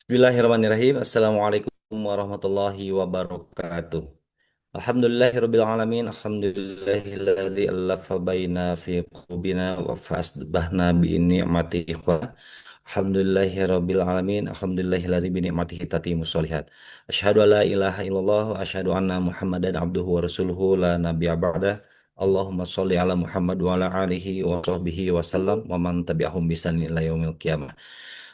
Bismillahirrahmanirrahim. Assalamualaikum warahmatullahi wabarakatuh. Alhamdulillahirabbil alamin. Alhamdulillahilladzi allafa baina fi qulubina wa fasbahna bi ni'mati ikhwa. Alhamdulillahirabbil alamin. Alhamdulillahilladzi bi ni'matihi tatimmus sholihat. Asyhadu an la ilaha illallah wa asyhadu anna Muhammadan abduhu wa rasuluhu la nabiyya ba'dah. Allahumma sholli ala Muhammad wa ala alihi wa sahbihi wa sallam wa man tabi'ahum bi ihsanin ila yaumil qiyamah.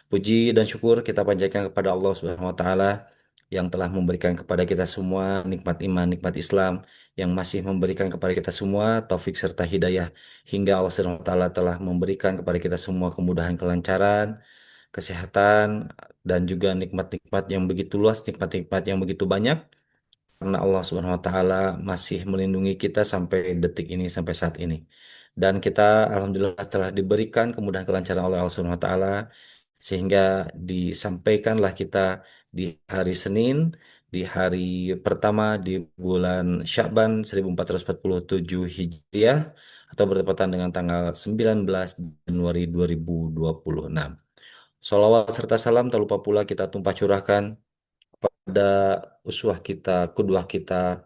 Puji dan syukur kita panjatkan kepada Allah Subhanahu wa taala yang telah memberikan kepada kita semua nikmat iman, nikmat Islam, yang masih memberikan kepada kita semua taufik serta hidayah hingga Allah Subhanahu wa taala telah memberikan kepada kita semua kemudahan, kelancaran, kesehatan dan juga nikmat-nikmat yang begitu luas, nikmat-nikmat yang begitu banyak karena Allah Subhanahu wa taala masih melindungi kita sampai detik ini, sampai saat ini. Dan kita alhamdulillah telah diberikan kemudahan kelancaran oleh Allah Subhanahu wa taala sehingga disampaikanlah kita di hari Senin, di hari pertama di bulan Sya'ban 1447 Hijriah atau bertepatan dengan tanggal 19 Januari 2026. Sholawat serta salam tak lupa pula kita tumpah curahkan pada uswah kita, kudwah kita,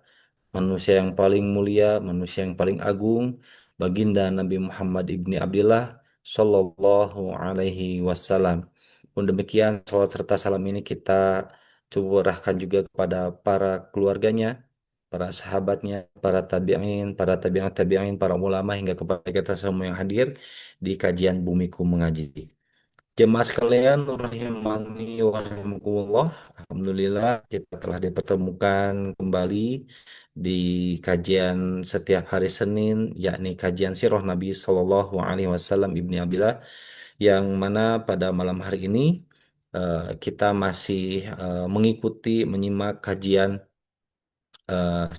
manusia yang paling mulia, manusia yang paling agung, baginda Nabi Muhammad ibni Abdullah Sallallahu Alaihi Wasallam. Pun demikian, salawat serta salam ini kita curahkan juga kepada para keluarganya, para sahabatnya, para tabi'in tabi'in, para ulama hingga kepada kita semua yang hadir di kajian Bumiku Mengaji. Jemaah sekalian, rahimani wa rahimakumullah. Alhamdulillah kita telah dipertemukan kembali di kajian setiap hari Senin, yakni kajian Sirah Nabi Shallallahu Alaihi Wasallam Ibni Abillah, yang mana pada malam hari ini kita masih mengikuti menyimak kajian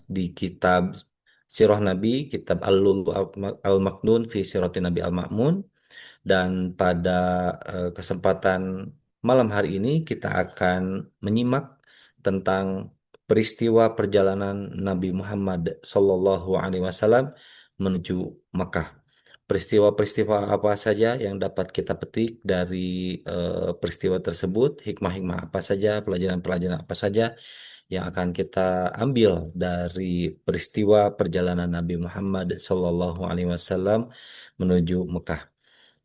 di kitab Sirah Nabi, kitab Al-Lulu Al-Maknun fi Sirati Nabi Al-Ma'mun. Dan pada kesempatan malam hari ini kita akan menyimak tentang peristiwa perjalanan Nabi Muhammad Sallallahu Alaihi Wasallam menuju Mekah. Peristiwa-peristiwa apa saja yang dapat kita petik dari peristiwa tersebut, hikmah-hikmah apa saja, pelajaran-pelajaran apa saja yang akan kita ambil dari peristiwa perjalanan Nabi Muhammad Sallallahu Alaihi Wasallam menuju Mekah.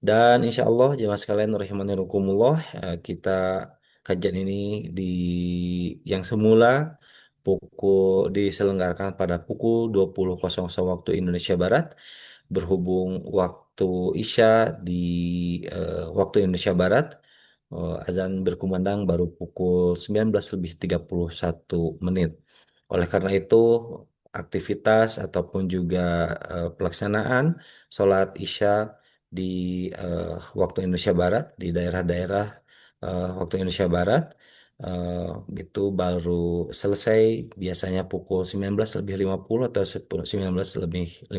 Dan insya Allah jemaah sekalian rahimanirkumullah, kita kajian ini di yang semula diselenggarakan pada pukul 20.00 waktu Indonesia Barat, berhubung waktu Isya di waktu Indonesia Barat, azan berkumandang baru pukul 19.31 menit. Oleh karena itu, aktivitas ataupun juga pelaksanaan sholat Isya di waktu Indonesia Barat di daerah-daerah waktu Indonesia Barat eh, itu baru selesai biasanya pukul 19.50 atau 19.55,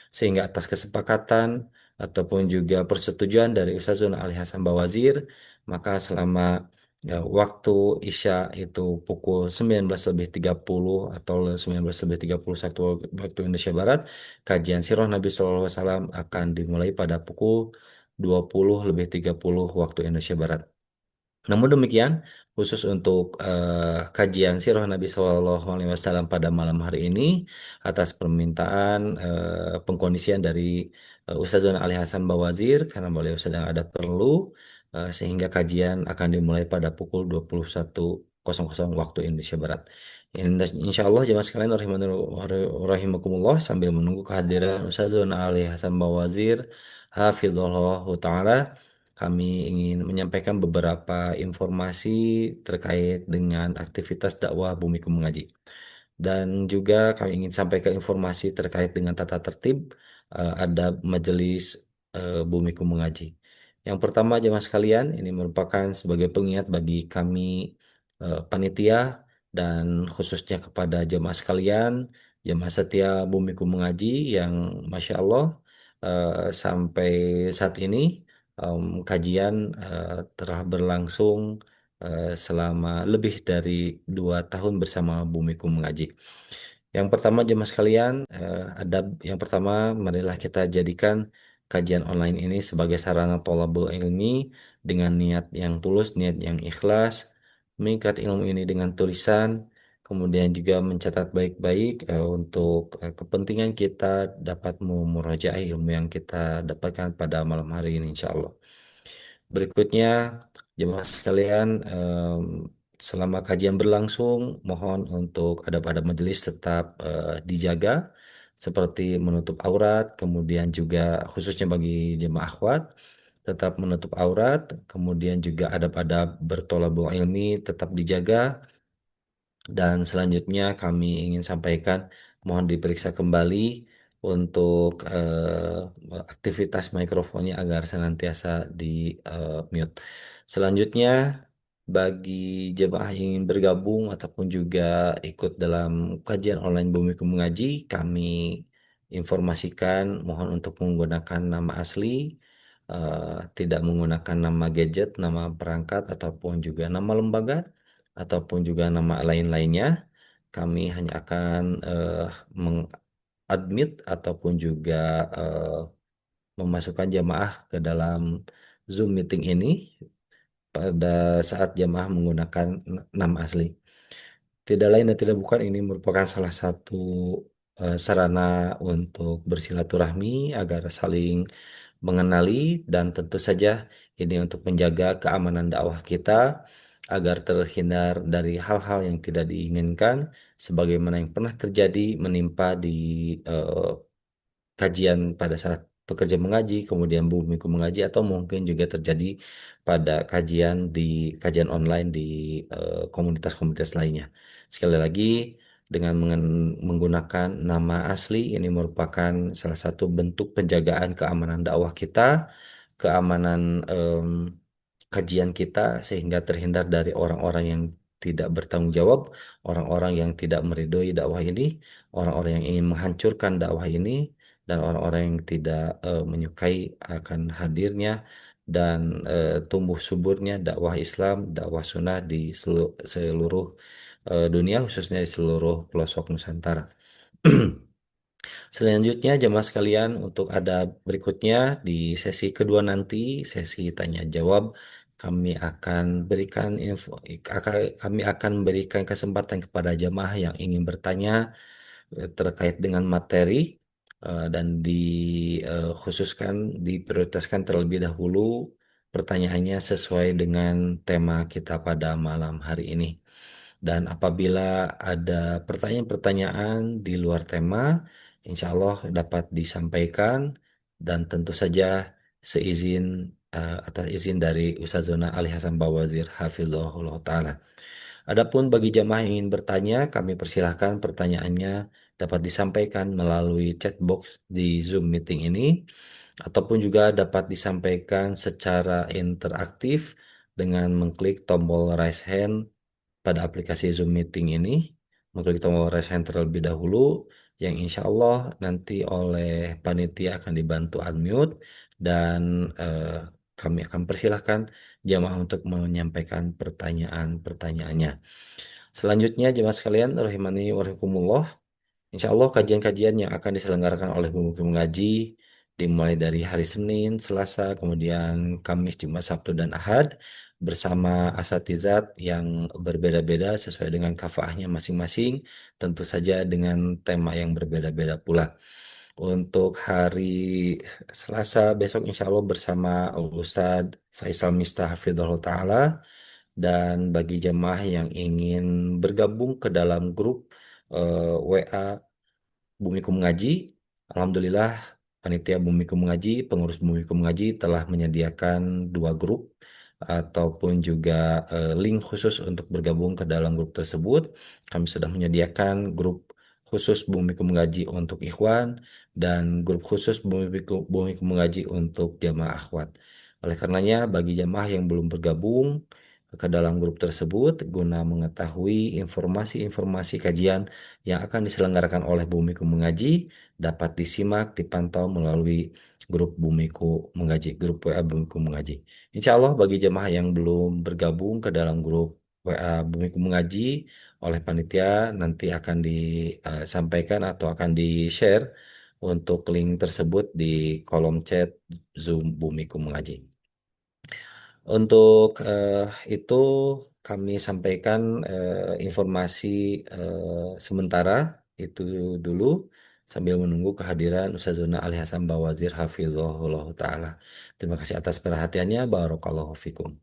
sehingga atas kesepakatan ataupun juga persetujuan dari Ustazuna Ali Hasan Bawazir, maka selama waktu Isya itu pukul 19.30 atau 19.31 waktu Indonesia Barat, kajian Sirah Nabi Sallallahu Alaihi Wasallam akan dimulai pada pukul 20.30 waktu Indonesia Barat. Namun demikian, khusus untuk kajian Sirah Nabi Shallallahu Alaihi Wasallam pada malam hari ini, atas permintaan pengkondisian dari Ustazuna Ali Hasan Bawazir, karena beliau sedang ada perlu, sehingga kajian akan dimulai pada pukul 21.00 waktu Indonesia Barat. Insya Allah jemaah sekalian rahimakumullah, sambil menunggu kehadiran Ustazuna Ali Hasan Bawazir, Hafizullah Ta'ala, kami ingin menyampaikan beberapa informasi terkait dengan aktivitas dakwah Bumiku Mengaji. Dan juga kami ingin sampaikan informasi terkait dengan tata tertib adab majelis Bumiku Mengaji. Yang pertama jemaah sekalian, ini merupakan sebagai pengingat bagi kami panitia dan khususnya kepada jemaah sekalian, jemaah setia Bumiku Mengaji yang Masya Allah sampai saat ini kajian telah berlangsung selama lebih dari 2 tahun bersama Bumiku Mengaji. Yang pertama jemaah sekalian, adab yang pertama marilah kita jadikan kajian online ini sebagai sarana thalabul ilmi dengan niat yang tulus, niat yang ikhlas, mengikat ilmu ini dengan tulisan, kemudian juga mencatat baik-baik untuk kepentingan kita dapat memurajaah ilmu yang kita dapatkan pada malam hari ini, insya Allah. Berikutnya, jemaah sekalian, selama kajian berlangsung, mohon untuk adab-adab majelis tetap dijaga, seperti menutup aurat, kemudian juga khususnya bagi jemaah akhwat, tetap menutup aurat, kemudian juga adab-adab bertolabul ilmi tetap dijaga, dan selanjutnya kami ingin sampaikan, mohon diperiksa kembali untuk aktivitas mikrofonnya agar senantiasa di mute. Selanjutnya, bagi jemaah yang ingin bergabung ataupun juga ikut dalam kajian online Bumiku Mengaji, kami informasikan mohon untuk menggunakan nama asli, tidak menggunakan nama gadget, nama perangkat, ataupun juga nama lembaga ataupun juga nama lain-lainnya. Kami hanya akan mengadmit ataupun juga eh, memasukkan jamaah ke dalam Zoom meeting ini pada saat jamaah menggunakan nama asli. Tidak lain dan tidak bukan, ini merupakan salah satu sarana untuk bersilaturahmi agar saling mengenali, dan tentu saja ini untuk menjaga keamanan dakwah kita agar terhindar dari hal-hal yang tidak diinginkan sebagaimana yang pernah terjadi menimpa di eh, kajian pada saat pekerja mengaji, kemudian bumiku mengaji, atau mungkin juga terjadi pada kajian online di komunitas-komunitas lainnya. Sekali lagi, dengan menggunakan nama asli ini merupakan salah satu bentuk penjagaan keamanan dakwah kita, keamanan kajian kita, sehingga terhindar dari orang-orang yang tidak bertanggung jawab, orang-orang yang tidak meridhoi dakwah ini, orang-orang yang ingin menghancurkan dakwah ini, dan orang-orang yang tidak menyukai akan hadirnya dan tumbuh suburnya dakwah Islam, dakwah sunnah di seluruh dunia, khususnya di seluruh pelosok Nusantara. Selanjutnya, jemaah sekalian, untuk ada berikutnya di sesi kedua nanti, sesi tanya jawab, kami akan berikan kami akan berikan kesempatan kepada jemaah yang ingin bertanya terkait dengan materi, dan khususkan diprioritaskan terlebih dahulu pertanyaannya sesuai dengan tema kita pada malam hari ini. Dan apabila ada pertanyaan-pertanyaan di luar tema, insya Allah dapat disampaikan, dan tentu saja seizin atas izin dari Ustazona Ali Hasan Bawazir Hafizahullah Ta'ala. Adapun bagi jamaah yang ingin bertanya, kami persilahkan pertanyaannya dapat disampaikan melalui chat box di Zoom meeting ini, ataupun juga dapat disampaikan secara interaktif dengan mengklik tombol raise hand pada aplikasi Zoom meeting ini, mengklik tombol raise hand terlebih dahulu, yang insya Allah nanti oleh panitia akan dibantu unmute, dan kami akan persilahkan jamaah untuk menyampaikan pertanyaan-pertanyaannya. Selanjutnya, jemaah sekalian, rahimani wa rahimakumullah, insya Allah kajian-kajian yang akan diselenggarakan oleh Bimbing Mengaji dimulai dari hari Senin, Selasa, kemudian Kamis, Jumat, Sabtu, dan Ahad bersama asatizat yang berbeda-beda sesuai dengan kafaahnya masing-masing, tentu saja dengan tema yang berbeda-beda pula. Untuk hari Selasa besok insya Allah bersama Ustadz Faisal Miftah Hafidhullah Ta'ala, dan bagi jemaah yang ingin bergabung ke dalam grup WA Bumiku Mengaji, alhamdulillah panitia Bumiku Mengaji, pengurus Bumiku Mengaji telah menyediakan dua grup ataupun juga link khusus untuk bergabung ke dalam grup tersebut. Kami sudah menyediakan grup khusus Bumiku Mengaji untuk ikhwan dan grup khusus Bumiku Mengaji untuk jamaah akhwat. Oleh karenanya, bagi jamaah yang belum bergabung ke dalam grup tersebut guna mengetahui informasi-informasi kajian yang akan diselenggarakan oleh Bumiku Mengaji dapat disimak, dipantau melalui grup Bumiku Mengaji, grup WA Bumiku Mengaji. Insya Allah bagi jemaah yang belum bergabung ke dalam grup WA Bumiku Mengaji oleh panitia nanti akan disampaikan atau akan di-share untuk link tersebut di kolom chat Zoom Bumiku Mengaji. Untuk itu kami sampaikan informasi sementara itu dulu sambil menunggu kehadiran Ustazuna Ali Hasan Bawazir Hafizahullah Ta'ala. Terima kasih atas perhatiannya. Barakallahu fikum.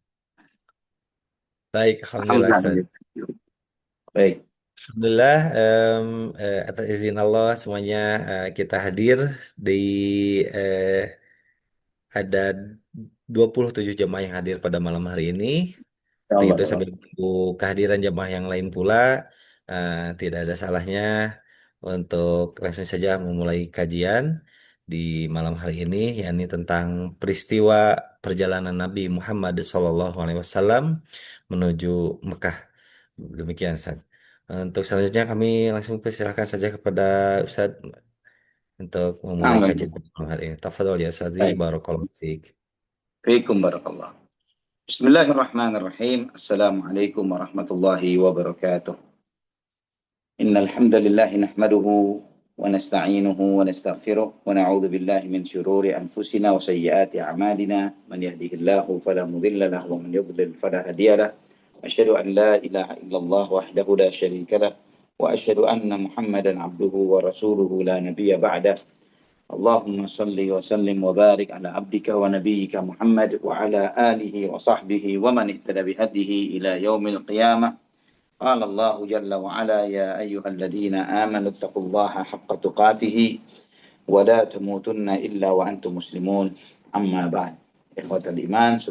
Baik, Alhamdulillah Ustaz. Alhamdulillah. Baik. Alhamdulillah, atas izin Allah semuanya kita hadir di eh, ada 27 jemaah yang hadir pada malam hari ini. Ya Untuk Allah, itu ya Allah. sambil menunggu kehadiran jemaah yang lain pula, tidak ada salahnya untuk langsung saja memulai kajian di malam hari ini, yakni tentang peristiwa perjalanan Nabi Muhammad SAW menuju Mekah. Demikian, Ustaz. Untuk selanjutnya kami langsung persilahkan saja kepada Ustaz untuk memulai kajian Alhamdulillah. pada malam hari ini. Tafadhol ya Ustaz, Baik. barakallahu fiik. Fiikum barakallah. Bismillahirrahmanirrahim. Assalamualaikum warahmatullahi wabarakatuh. Innal hamdalillah nahmaduhu wa nasta'inuhu wa nastaghfiruh wa na'udzu billahi min shururi anfusina wa sayyiati a'malina. Man yahdihillahu fala mudilla lahu wa man yudlil fala hadiya lahu. Asyhadu an la ilaha illallah wahdahu la syarika lah wa asyhadu anna Muhammadan abduhu wa rasuluhu la nabiyya ba'dah. اللهم صل وسلم وبارك على عبدك ونبيك محمد وعلى آله وصحبه ومن اهتدى بهديه إلى يوم القيامة. قال الله جل وعلا: يا أيها الذين آمنوا اتقوا الله حق تقاته ولا تموتن إلا وأنتم مسلمون. أما بعد. إخوة الإيمان,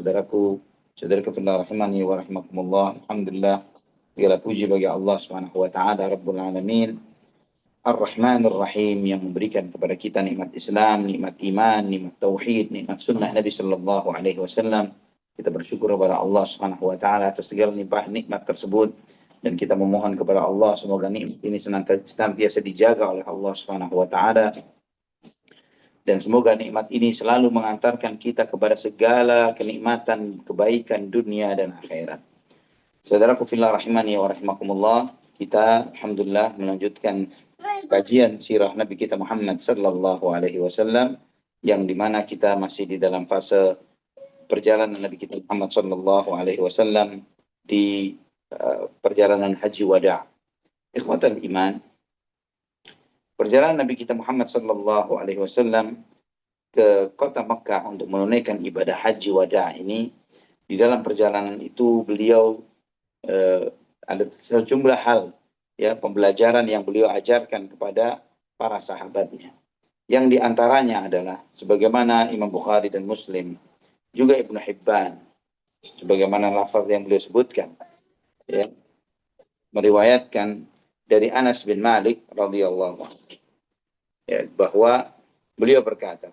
saudaraku fillah rahimani wa rahimakumullah. Alhamdulillah, segala puji bagi Allah Subhanahu wa taala Rabbul Alamin, Ar-Rahman Ar-Rahim, yang memberikan kepada kita nikmat Islam, nikmat iman, nikmat tauhid, nikmat sunnah Nabi Sallallahu Alaihi Wasallam. Kita bersyukur kepada Allah Subhanahu Wa Taala atas segala nikmat tersebut, dan kita memohon kepada Allah semoga nikmat ini senantiasa dijaga oleh Allah Subhanahu Wa Taala, dan semoga nikmat ini selalu mengantarkan kita kepada segala kenikmatan, kebaikan dunia dan akhirat. Saudaraku fillah rahimani wa rahimakumullah, kita alhamdulillah melanjutkan kajian sirah Nabi kita Muhammad sallallahu alaihi wasallam, yang dimana kita masih di dalam fase perjalanan Nabi kita Muhammad sallallahu alaihi wasallam di perjalanan haji wada. Ikhwatal iman, perjalanan Nabi kita Muhammad sallallahu alaihi wasallam ke kota Mekah untuk menunaikan ibadah haji wada ini, di dalam perjalanan itu beliau ada sejumlah hal, ya, pembelajaran yang beliau ajarkan kepada para sahabatnya. Yang diantaranya adalah sebagaimana Imam Bukhari dan Muslim, juga Ibnu Hibban, sebagaimana lafaz yang beliau sebutkan, ya, meriwayatkan dari Anas bin Malik radhiyallahu anhu, ya, bahwa beliau berkata,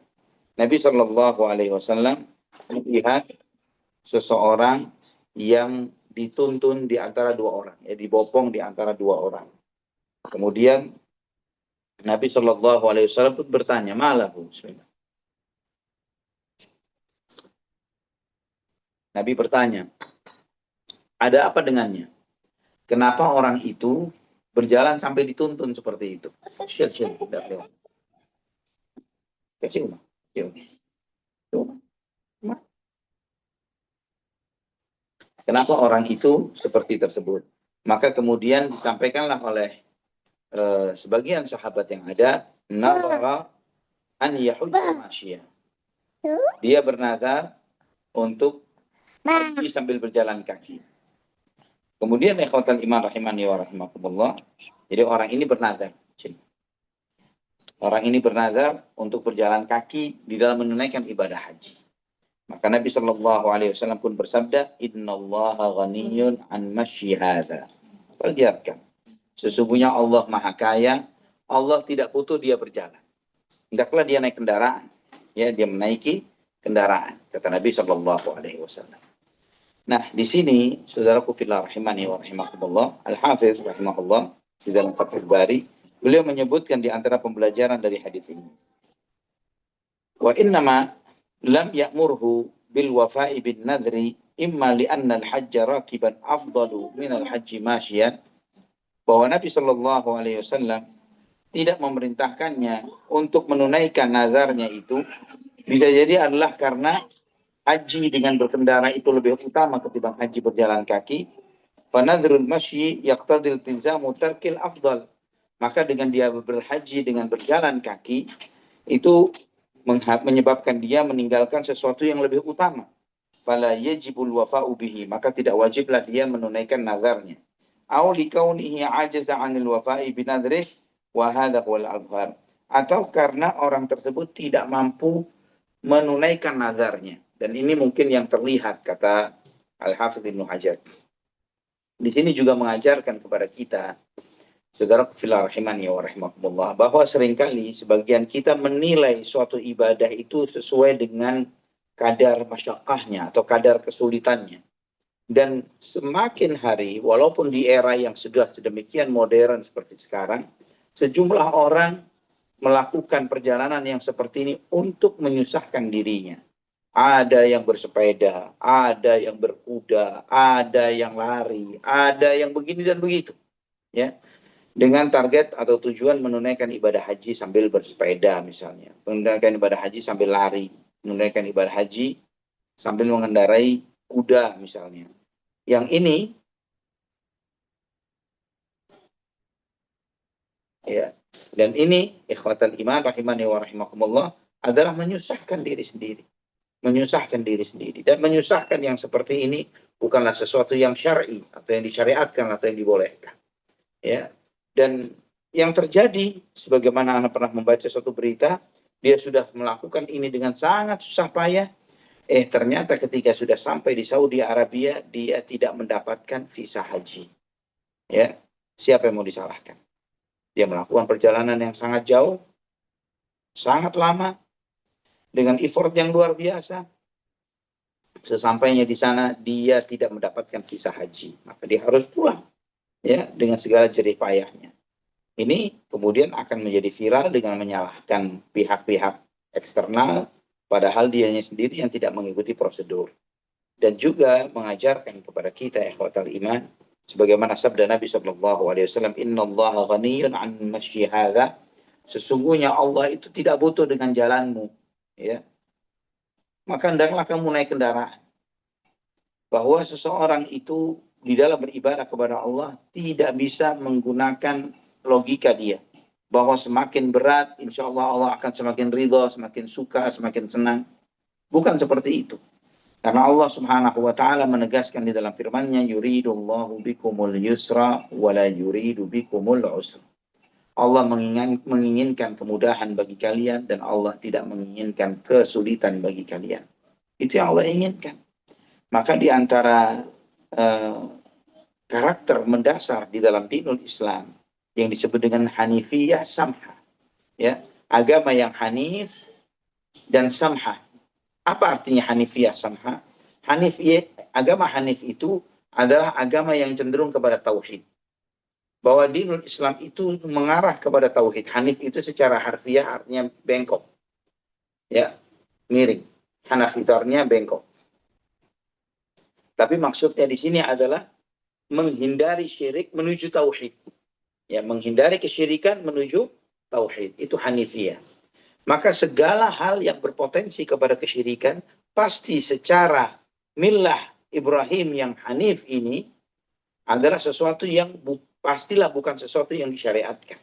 Nabi Shallallahu Alaihi Wasallam melihat seseorang yang dituntun di antara dua orang, ya, dibopong di antara dua orang. Kemudian Nabi Shallallahu Alaihi Wasallam pun bertanya, malahu. Nabi bertanya, ada apa dengannya? Kenapa orang itu berjalan sampai dituntun seperti itu? Kasih Umar. Kenapa orang itu seperti tersebut? Maka kemudian disampaikanlah oleh sebagian sahabat yang ada, nazara an yahujja masyia. Dia bernazar untuk haji sambil berjalan kaki. Kemudian ikhwatal iman rahimani wa rahimakumullah, jadi orang ini bernazar. Orang ini bernazar untuk berjalan kaki di dalam menunaikan ibadah haji. Maka Nabi Shallallahu Alaihi Wasallam pun bersabda, Innallaha ghaniyun an masyi hadza. Perlihatkan, sesungguhnya Allah Maha Kaya, Allah tidak butuh dia berjalan. Hendaklah dia naik kendaraan, ya, dia menaiki kendaraan, kata Nabi Shallallahu Alaihi Wasallam. Nah, di sini saudaraku fillah rahimani wa rahimakumullah, Al-Hafiz rahimahullah di dalam Fathul Bari, beliau menyebutkan di antara pembelajaran dari hadis ini, wa innama lam ya'murhu bil wafa'i bin nadri imma li'anna al-hajja rakiban afdalu min al-hajji masyian, bahwa Nabi Shallallahu Alaihi Wasallam tidak memerintahkannya untuk menunaikan nazarnya itu bisa jadi adalah karena haji dengan berkendara itu lebih utama ketimbang haji berjalan kaki. Fanadhrul masyi yaqtadil tilzamu tarkil afdal. Maka dengan dia berhaji dengan berjalan kaki itu menyebabkan dia meninggalkan sesuatu yang lebih utama. Fala yajibul wafa'u bihi, maka tidak wajiblah dia menunaikan nazarnya. Aw likaunihi ajaza 'anil wafa'i binadrih wa hadha huwal azhar. Atau karena orang tersebut tidak mampu menunaikan nazarnya. Dan ini mungkin yang terlihat, kata Al-Hafidz Ibnu Hajar. Di sini juga mengajarkan kepada kita, saudara fillah rahimani wa rahimakumullah, bahwa seringkali sebagian kita menilai suatu ibadah itu sesuai dengan kadar masyaqqahnya atau kadar kesulitannya. Dan semakin hari, walaupun di era yang sudah sedemikian modern seperti sekarang, sejumlah orang melakukan perjalanan yang seperti ini untuk menyusahkan dirinya. Ada yang bersepeda, ada yang berkuda, ada yang lari, ada yang begini dan begitu. Ya, dengan target atau tujuan menunaikan ibadah haji sambil bersepeda misalnya, menunaikan ibadah haji sambil lari, menunaikan ibadah haji sambil mengendarai kuda misalnya. Yang ini ya, dan ini ikhwatal iman rahimani wa rahimakumullah adalah menyusahkan diri sendiri. Menyusahkan diri sendiri. Dan menyusahkan yang seperti ini bukanlah sesuatu yang syar'i atau yang disyariatkan atau yang dibolehkan. Ya. Dan yang terjadi, sebagaimana Anda pernah membaca suatu berita, dia sudah melakukan ini dengan sangat susah payah. Ternyata ketika sudah sampai di Saudi Arabia, dia tidak mendapatkan visa haji. Ya. Siapa yang mau disalahkan? Dia melakukan perjalanan yang sangat jauh, sangat lama, dengan effort yang luar biasa. Sesampainya di sana, dia tidak mendapatkan visa haji. Maka dia harus pulang, ya, dengan segala jerih payahnya. Ini kemudian akan menjadi viral dengan menyalahkan pihak-pihak eksternal, padahal dianya sendiri yang tidak mengikuti prosedur. Dan juga mengajarkan kepada kita, ikhwatal iman, sebagaimana sabda Nabi SAW, Inna Allah ghaniyun an masyi hadha. Sesungguhnya Allah itu tidak butuh dengan jalanmu. Ya, maka hendaklah kamu naik kendaraan. Bahwa seseorang itu di dalam beribadah kepada Allah tidak bisa menggunakan logika dia. Bahwa semakin berat, insya Allah Allah akan semakin ridha, semakin suka, semakin senang. Bukan seperti itu. Karena Allah subhanahu wa ta'ala menegaskan di dalam firman-Nya, yuridullahu bikumul yusra wala yuridu bikumul usra. Allah menginginkan kemudahan bagi kalian dan Allah tidak menginginkan kesulitan bagi kalian. Itu yang Allah inginkan. Maka di antara karakter mendasar di dalam dinul Islam yang disebut dengan hanifiyah samha, ya, agama yang hanif dan samha. Apa artinya hanifiyah samha? Agama hanif itu adalah agama yang cenderung kepada tauhid. Bahwa dinul Islam itu mengarah kepada tauhid. Hanif itu secara harfiah artinya bengkok. Ya, miring. Hanaf itu artinya bengkok. Tapi maksudnya di sini adalah menghindari syirik menuju tauhid. Ya, menghindari kesyirikan menuju tauhid. Itu hanifiyah. Maka segala hal yang berpotensi kepada kesyirikan pasti secara millah Ibrahim yang hanif ini adalah sesuatu yang pastilah bukan sesuatu yang disyariatkan.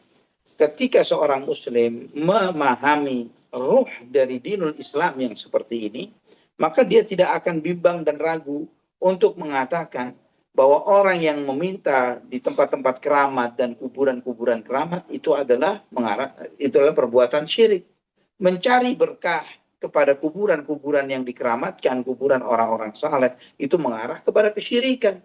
Ketika seorang muslim memahami ruh dari dinul Islam yang seperti ini, maka dia tidak akan bimbang dan ragu untuk mengatakan bahwa orang yang meminta di tempat-tempat keramat dan kuburan-kuburan keramat itu adalah perbuatan syirik. Mencari berkah kepada kuburan-kuburan yang dikeramatkan, kuburan orang-orang saleh, itu mengarah kepada kesyirikan.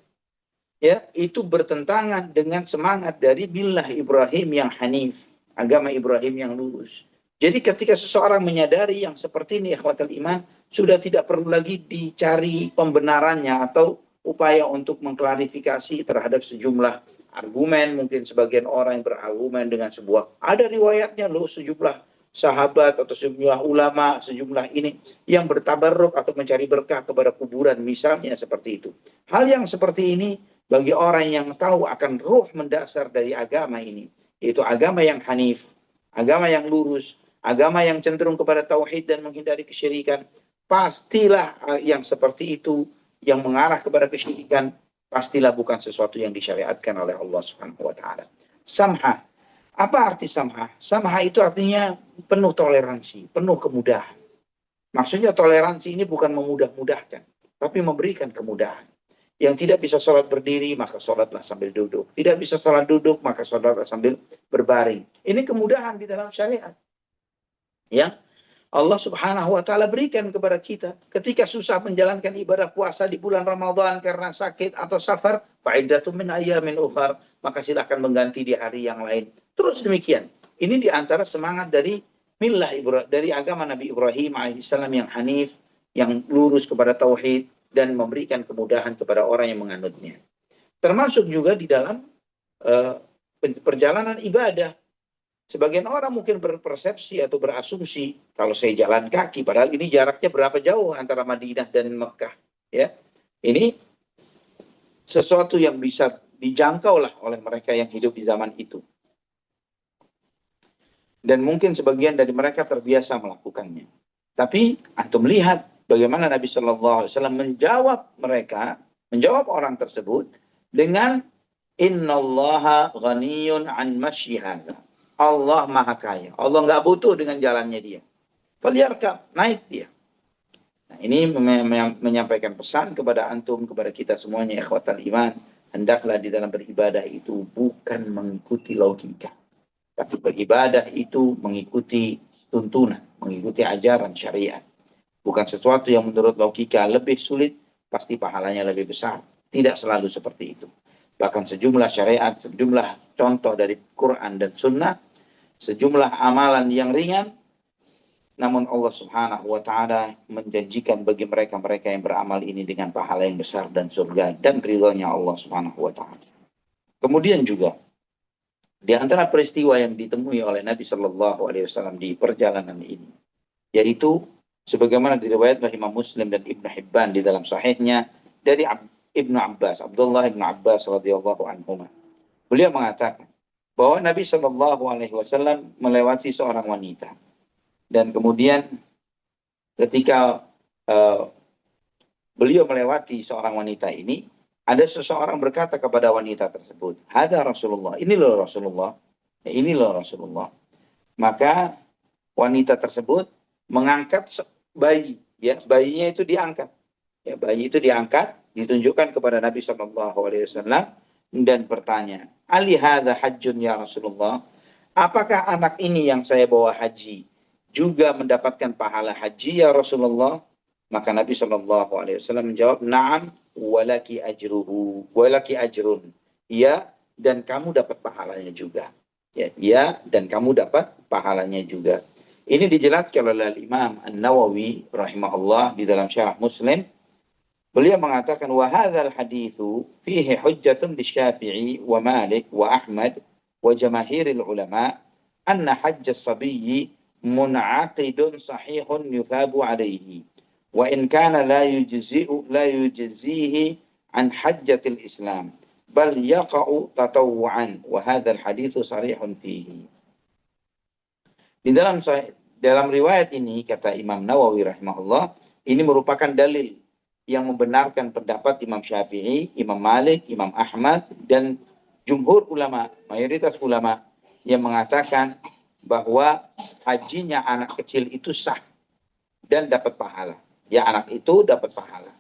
Ya, itu bertentangan dengan semangat dari billah Ibrahim yang hanif, agama Ibrahim yang lurus. Jadi ketika seseorang menyadari yang seperti ini, ikhwatul iman, sudah tidak perlu lagi dicari pembenarannya atau upaya untuk mengklarifikasi terhadap sejumlah argumen. Mungkin sebagian orang yang berargumen dengan sebuah, ada riwayatnya loh, sejumlah sahabat atau sejumlah ulama, sejumlah ini yang bertabarruk atau mencari berkah kepada kuburan, misalnya seperti itu. Hal yang seperti ini bagi orang yang tahu akan ruh mendasar dari agama ini, yaitu agama yang hanif, agama yang lurus, agama yang cenderung kepada tauhid dan menghindari kesyirikan, pastilah yang seperti itu, yang mengarah kepada kesyirikan, pastilah bukan sesuatu yang disyariatkan oleh Allah Subhanahu wa taala. Samha. Apa arti samha? Samha itu artinya penuh toleransi, penuh kemudahan. Maksudnya toleransi ini bukan memudah-mudahkan, tapi memberikan kemudahan. Yang tidak bisa sholat berdiri, maka sholatlah sambil duduk. Tidak bisa sholat duduk, maka sholatlah sambil berbaring. Ini kemudahan di dalam syariat. Yang Allah Subhanahu wa taala berikan kepada kita. Ketika susah menjalankan ibadah puasa di bulan Ramadan karena sakit atau safar, fa'iddatun min ayyamin ukhar, maka silakan mengganti di hari yang lain. Terus demikian. Ini di antara semangat dari dari agama Nabi Ibrahim alaihissalam yang hanif, yang lurus kepada tauhid dan memberikan kemudahan kepada orang yang menganutnya. Termasuk juga di dalam perjalanan ibadah. Sebagian orang mungkin berpersepsi atau berasumsi kalau saya jalan kaki, padahal ini jaraknya berapa jauh antara Madinah dan Mekah, ya. Ini sesuatu yang bisa dijangkau lah oleh mereka yang hidup di zaman itu. Dan mungkin sebagian dari mereka terbiasa melakukannya. Tapi antum lihat bagaimana Nabi Shallallahu Alaihi Wasallam menjawab orang tersebut dengan Innallaha ghaniyun an masyihada. Allah maha kaya. Allah nggak butuh dengan jalannya dia. Faliyarkab, naik dia. Nah, ini menyampaikan pesan kepada antum, kepada kita semuanya, ikhwatal iman. Hendaklah di dalam beribadah itu bukan mengikuti logika. Tapi beribadah itu mengikuti tuntunan, mengikuti ajaran syariat. Bukan sesuatu yang menurut logika lebih sulit, pasti pahalanya lebih besar. Tidak selalu seperti itu. Bahkan sejumlah syariat, sejumlah contoh dari Quran dan Sunnah, sejumlah amalan yang ringan, namun Allah Subhanahu wa taala menjanjikan bagi mereka-mereka yang beramal ini dengan pahala yang besar dan surga dan ridhonya Allah Subhanahu wa taala. Kemudian juga di antara peristiwa yang ditemui oleh Nabi Shallallahu Alaihi Wasallam di perjalanan ini, yaitu sebagaimana diriwayatkan Imam Muslim dan Ibnu Hibban di dalam sahihnya dari Ibnu Abbas, Abdullah Ibnu Abbas radhiyallahu anhuma. Beliau mengatakan bahwa Nabi Shallallahu Alaihi Wasallam melewati seorang wanita, dan kemudian ketika beliau melewati seorang wanita ini, ada seseorang berkata kepada wanita tersebut, "Hada Rasulullah, ini loh Rasulullah, ini loh Rasulullah." Maka wanita tersebut mengangkat bayi, ya, bayinya itu diangkat, ya, bayi itu diangkat, ditunjukkan kepada Nabi Shallallahu Alaihi Wasallam dan bertanya, "Ali hada hajjun ya Rasulullah? Apakah anak ini yang saya bawa haji juga mendapatkan pahala haji ya Rasulullah?" Maka Nabi Shallallahu Alaihi Wasallam menjawab, "Naam, walaki ajruhu, walaki ajrun." Ya, dan kamu dapat pahalanya juga. Ya, ya, dan kamu dapat pahalanya juga. Ini dijelaskan oleh Imam An-Nawawi rahimahullah di dalam Syarah Muslim. Beliau mengatakan, "Wa hadzal haditsu fihi hujjatun lisyafi'i wa Malik wa Ahmad wa jamaahiril ulama anna hajj as-sabiyyi mun'aqidun sahihun yuthabu 'alaihi. Wa in kana la yujzihi an hajjatil Islam, bal yaqa'u tatawwu'an wa hadzal haditsu sarihun fihi." Di dalam riwayat ini, kata Imam Nawawi rahimahullah, ini merupakan dalil yang membenarkan pendapat Imam Syafi'i, Imam Malik, Imam Ahmad, dan jumhur ulama, mayoritas ulama yang mengatakan bahwa hajinya anak kecil itu sah dan dapat pahala. Ya, anak itu dapat pahala.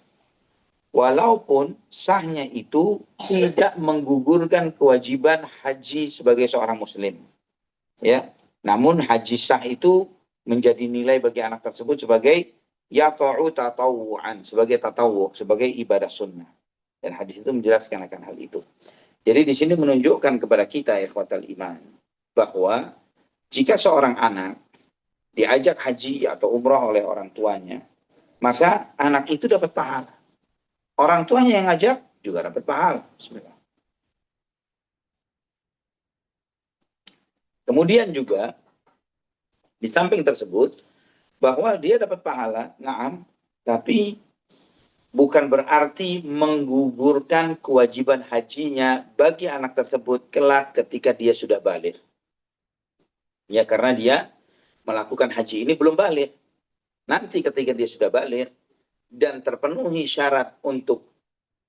Walaupun sahnya itu tidak menggugurkan kewajiban haji sebagai seorang muslim. Ya, namun haji sah itu menjadi nilai bagi anak tersebut sebagai yaqa'u tatawu'an, sebagai tatawwu', sebagai ibadah sunnah. Dan hadis itu menjelaskan akan hal itu. Jadi di sini menunjukkan kepada kita ikhwatal iman bahwa jika seorang anak diajak haji atau umrah oleh orang tuanya, maka anak itu dapat pahala. Orang tuanya yang ngajak juga dapat pahala. Bismillah. Kemudian juga di samping tersebut bahwa dia dapat pahala, na'am, tapi bukan berarti menggugurkan kewajiban hajinya bagi anak tersebut kelak ketika dia sudah balik. Ya, karena dia melakukan haji ini belum balik. Nanti ketika dia sudah balik dan terpenuhi syarat untuk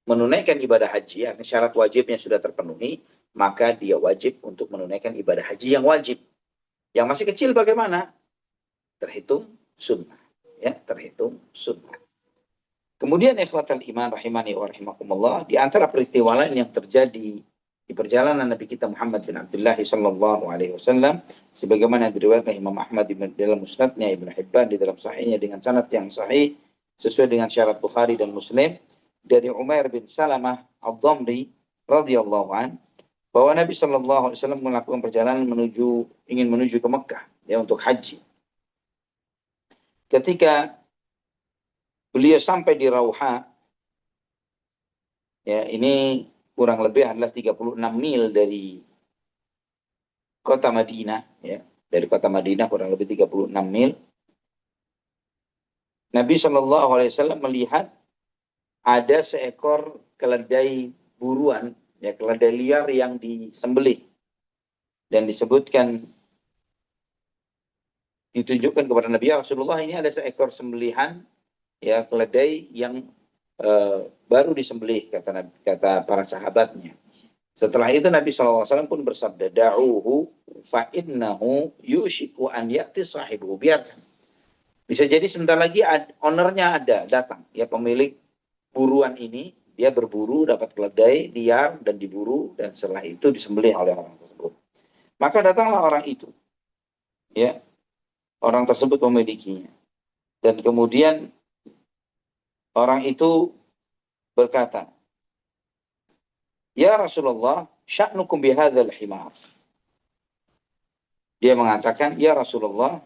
menunaikan ibadah haji, yakni syarat wajibnya sudah terpenuhi, maka dia wajib untuk menunaikan ibadah haji yang wajib. Yang masih kecil bagaimana? Terhitung sunnah. Ya, terhitung sunnah. Kemudian ikhwatal iman rahimani wa rahimakumullah, di antara peristiwa lain yang terjadi di perjalanan Nabi kita Muhammad bin Abdullah sallallahu alaihi wasallam, sebagaimana diriwayatkan Imam Ahmad di dalam musnadnya, Ibnu Hibban di dalam sahihnya dengan sanad yang sahih sesuai dengan syarat Bukhari dan Muslim, dari Umair bin Salamah Ad-Dhamri radhiyallahu an, bahwa Nabi sallallahu alaihi wasallam melakukan perjalanan ingin menuju ke Mekah ya untuk haji. Ketika beliau sampai di Rauha, ya ini kurang lebih adalah 36 mil dari kota Madinah, ya. Dari kota Madinah kurang lebih 36 mil. Nabi Shallallahu Alaihi Wasallam melihat ada seekor keledai buruan, ya keledai liar yang disembelih, dan ditunjukkan kepada Nabi, ya Rasulullah, ini ada seekor sembelihan ya keledai yang baru disembelih, kata para sahabatnya. Setelah itu Nabi SAW pun bersabda, da'uhu fa'innahu yushiku an ya'ti sahibuhu. Biarkan. Bisa jadi sebentar lagi ownernya datang. Ya, pemilik buruan ini, dia berburu, dapat keledai liar dan diburu, dan setelah itu disembelih oleh orang tersebut. Maka datanglah orang itu. Ya, orang tersebut memilikinya. Dan kemudian orang itu berkata, ya Rasulullah, sya'nukum bihadzal himar. Dia mengatakan, ya Rasulullah,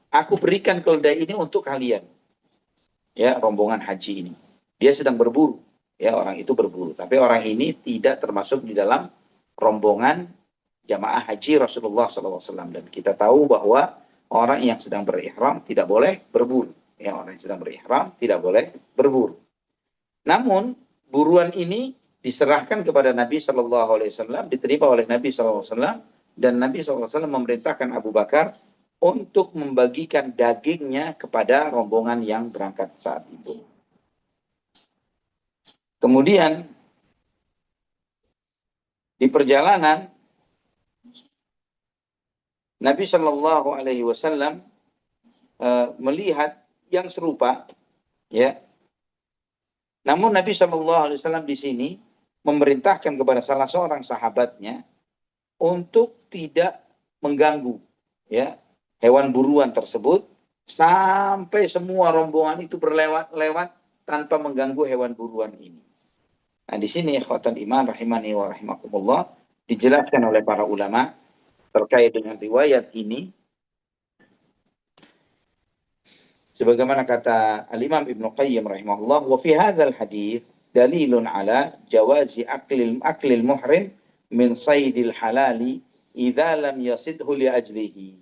aku berikan keledai ini untuk kalian. Ya, rombongan haji ini. Dia sedang berburu. Ya, orang itu berburu. Tapi orang ini tidak termasuk di dalam rombongan jamaah haji Rasulullah SAW. Dan kita tahu bahwa orang yang sedang berihram tidak boleh berburu. Ya, orang yang sedang berihram tidak boleh berburu. Namun, buruan ini diserahkan kepada Nabi Shallallahu Alaihi Wasallam, diterima oleh Nabi Shallallahu Alaihi Wasallam, dan Nabi Shallallahu Alaihi Wasallam memerintahkan Abu Bakar untuk membagikan dagingnya kepada rombongan yang berangkat saat itu. Kemudian di perjalanan Nabi Shallallahu Alaihi Wasallam melihat yang serupa, ya. Namun Nabi Shallallahu Alaihi Wasallam di sini memerintahkan kepada salah seorang sahabatnya untuk tidak mengganggu, ya, hewan buruan tersebut sampai semua rombongan itu berlewat tanpa mengganggu hewan buruan ini. Nah, di sini ikhwatan iman rahimani wa rahimakumullah, dijelaskan oleh para ulama terkait dengan riwayat ini. Sebagaimana kata Al-Imam Ibnu Qayyim rahimahullah, wa fi hadzal hadits dalilun ala jawazi aklil muhrim min saydil halali idza lam yasidhu li ajlihi.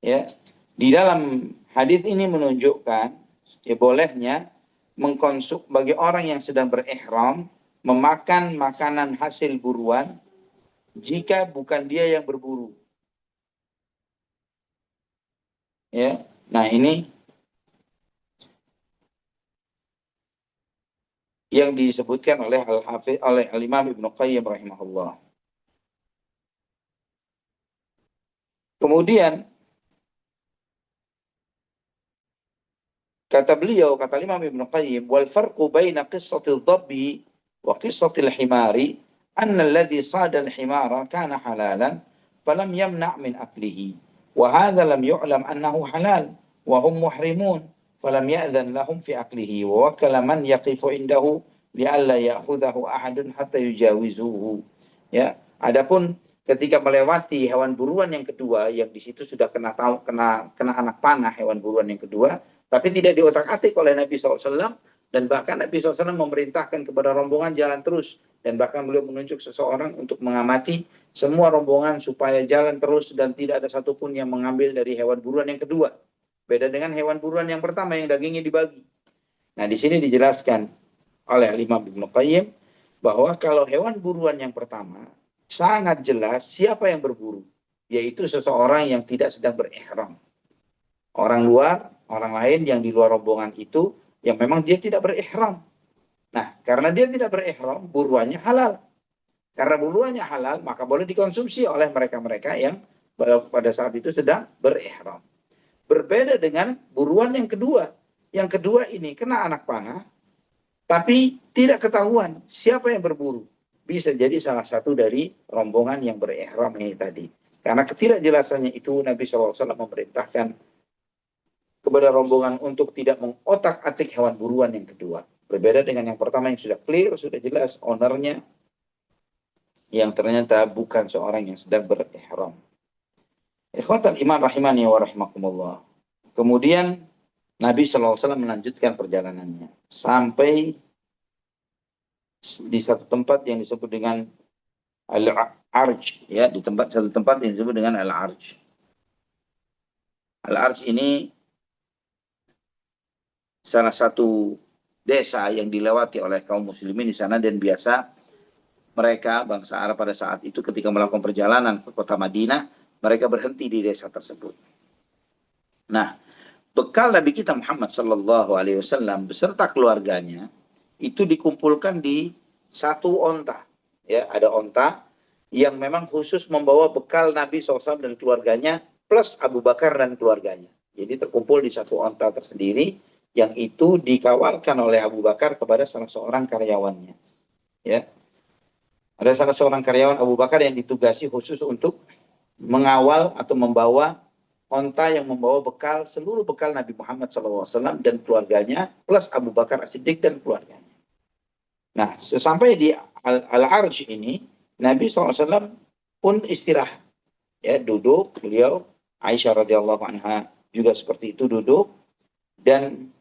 Ya, di dalam hadis ini menunjukkan ya bolehnya mengkonsum bagi orang yang sedang berihram memakan makanan hasil buruan jika bukan dia yang berburu. Ya. Nah, ini yang disebutkan oleh Al-Imam Ibnu Qayyim rahimahullah. Kemudian kata Imam Ibnu Qayyim, wal farqu baina qissatil dhabbi wa qissatil himari anna alladhi sada al-himara kana halalan falam yamna' min aklihi wa hadha lam yu'lam annahu halal wa hum muhrimun falam ya'dhan lahum fi aklihi wa wakala man yaqifu indahu li'alla ya'khudhahu ahadun hatta yujawizuhu. Ya, adapun ketika melewati hewan buruan yang kedua, yang di situ sudah kena anak panah hewan buruan yang kedua, tapi tidak diotak-atik oleh Nabi SAW, dan bahkan Nabi SAW memerintahkan kepada rombongan jalan terus, dan bahkan beliau menunjuk seseorang untuk mengamati semua rombongan supaya jalan terus dan tidak ada satupun yang mengambil dari hewan buruan yang kedua. Beda dengan hewan buruan yang pertama yang dagingnya dibagi. Nah, di sini dijelaskan oleh Imam Ibnu Qayyim bahwa kalau hewan buruan yang pertama sangat jelas siapa yang berburu, yaitu seseorang yang tidak sedang berihram. Orang luar, orang lain yang di luar rombongan itu, yang memang dia tidak berihram. Nah, karena dia tidak berihram, buruannya halal. Karena buruannya halal, maka boleh dikonsumsi oleh mereka-mereka yang pada saat itu sedang berihram. Berbeda dengan buruan yang kedua. Yang kedua ini kena anak panah, tapi tidak ketahuan siapa yang berburu. Bisa jadi salah satu dari rombongan yang berihram ini tadi. Karena ketidakjelasannya itu, Nabi SAW memerintahkan kepada rombongan untuk tidak mengotak-atik hewan buruan yang kedua. Berbeda dengan yang pertama yang sudah clear, sudah jelas ownernya, yang ternyata bukan seorang yang sedang berihram. Ikhwatal iman rahimani wa rahimakumullah. Kemudian Nabi SAW melanjutkan perjalanannya sampai di satu tempat yang disebut dengan Al-Arj, ya, di satu tempat yang disebut dengan Al-Arj. Al-Arj ini salah satu desa yang dilewati oleh kaum muslimin di sana, dan biasa mereka bangsa Arab pada saat itu ketika melakukan perjalanan ke kota Madinah, mereka berhenti di desa tersebut. Nah, bekal Nabi kita Muhammad Sallallahu Alaihi Wasallam beserta keluarganya itu dikumpulkan di satu onta. Ya, ada onta yang memang khusus membawa bekal Nabi SAW dan keluarganya plus Abu Bakar dan keluarganya. Jadi terkumpul di satu onta tersendiri yang itu dikawalkan oleh Abu Bakar kepada salah seorang karyawannya. Ya, ada salah seorang karyawan Abu Bakar yang ditugasi khusus untuk mengawal atau membawa onta yang membawa bekal, seluruh bekal Nabi Muhammad SAW dan keluarganya, plus Abu Bakar As-Siddiq dan keluarganya. Nah, sesampai di Al-Arj ini, Nabi SAW pun istirahat. Ya, duduk, beliau, Aisyah radhiyallahu anha juga seperti itu duduk, dan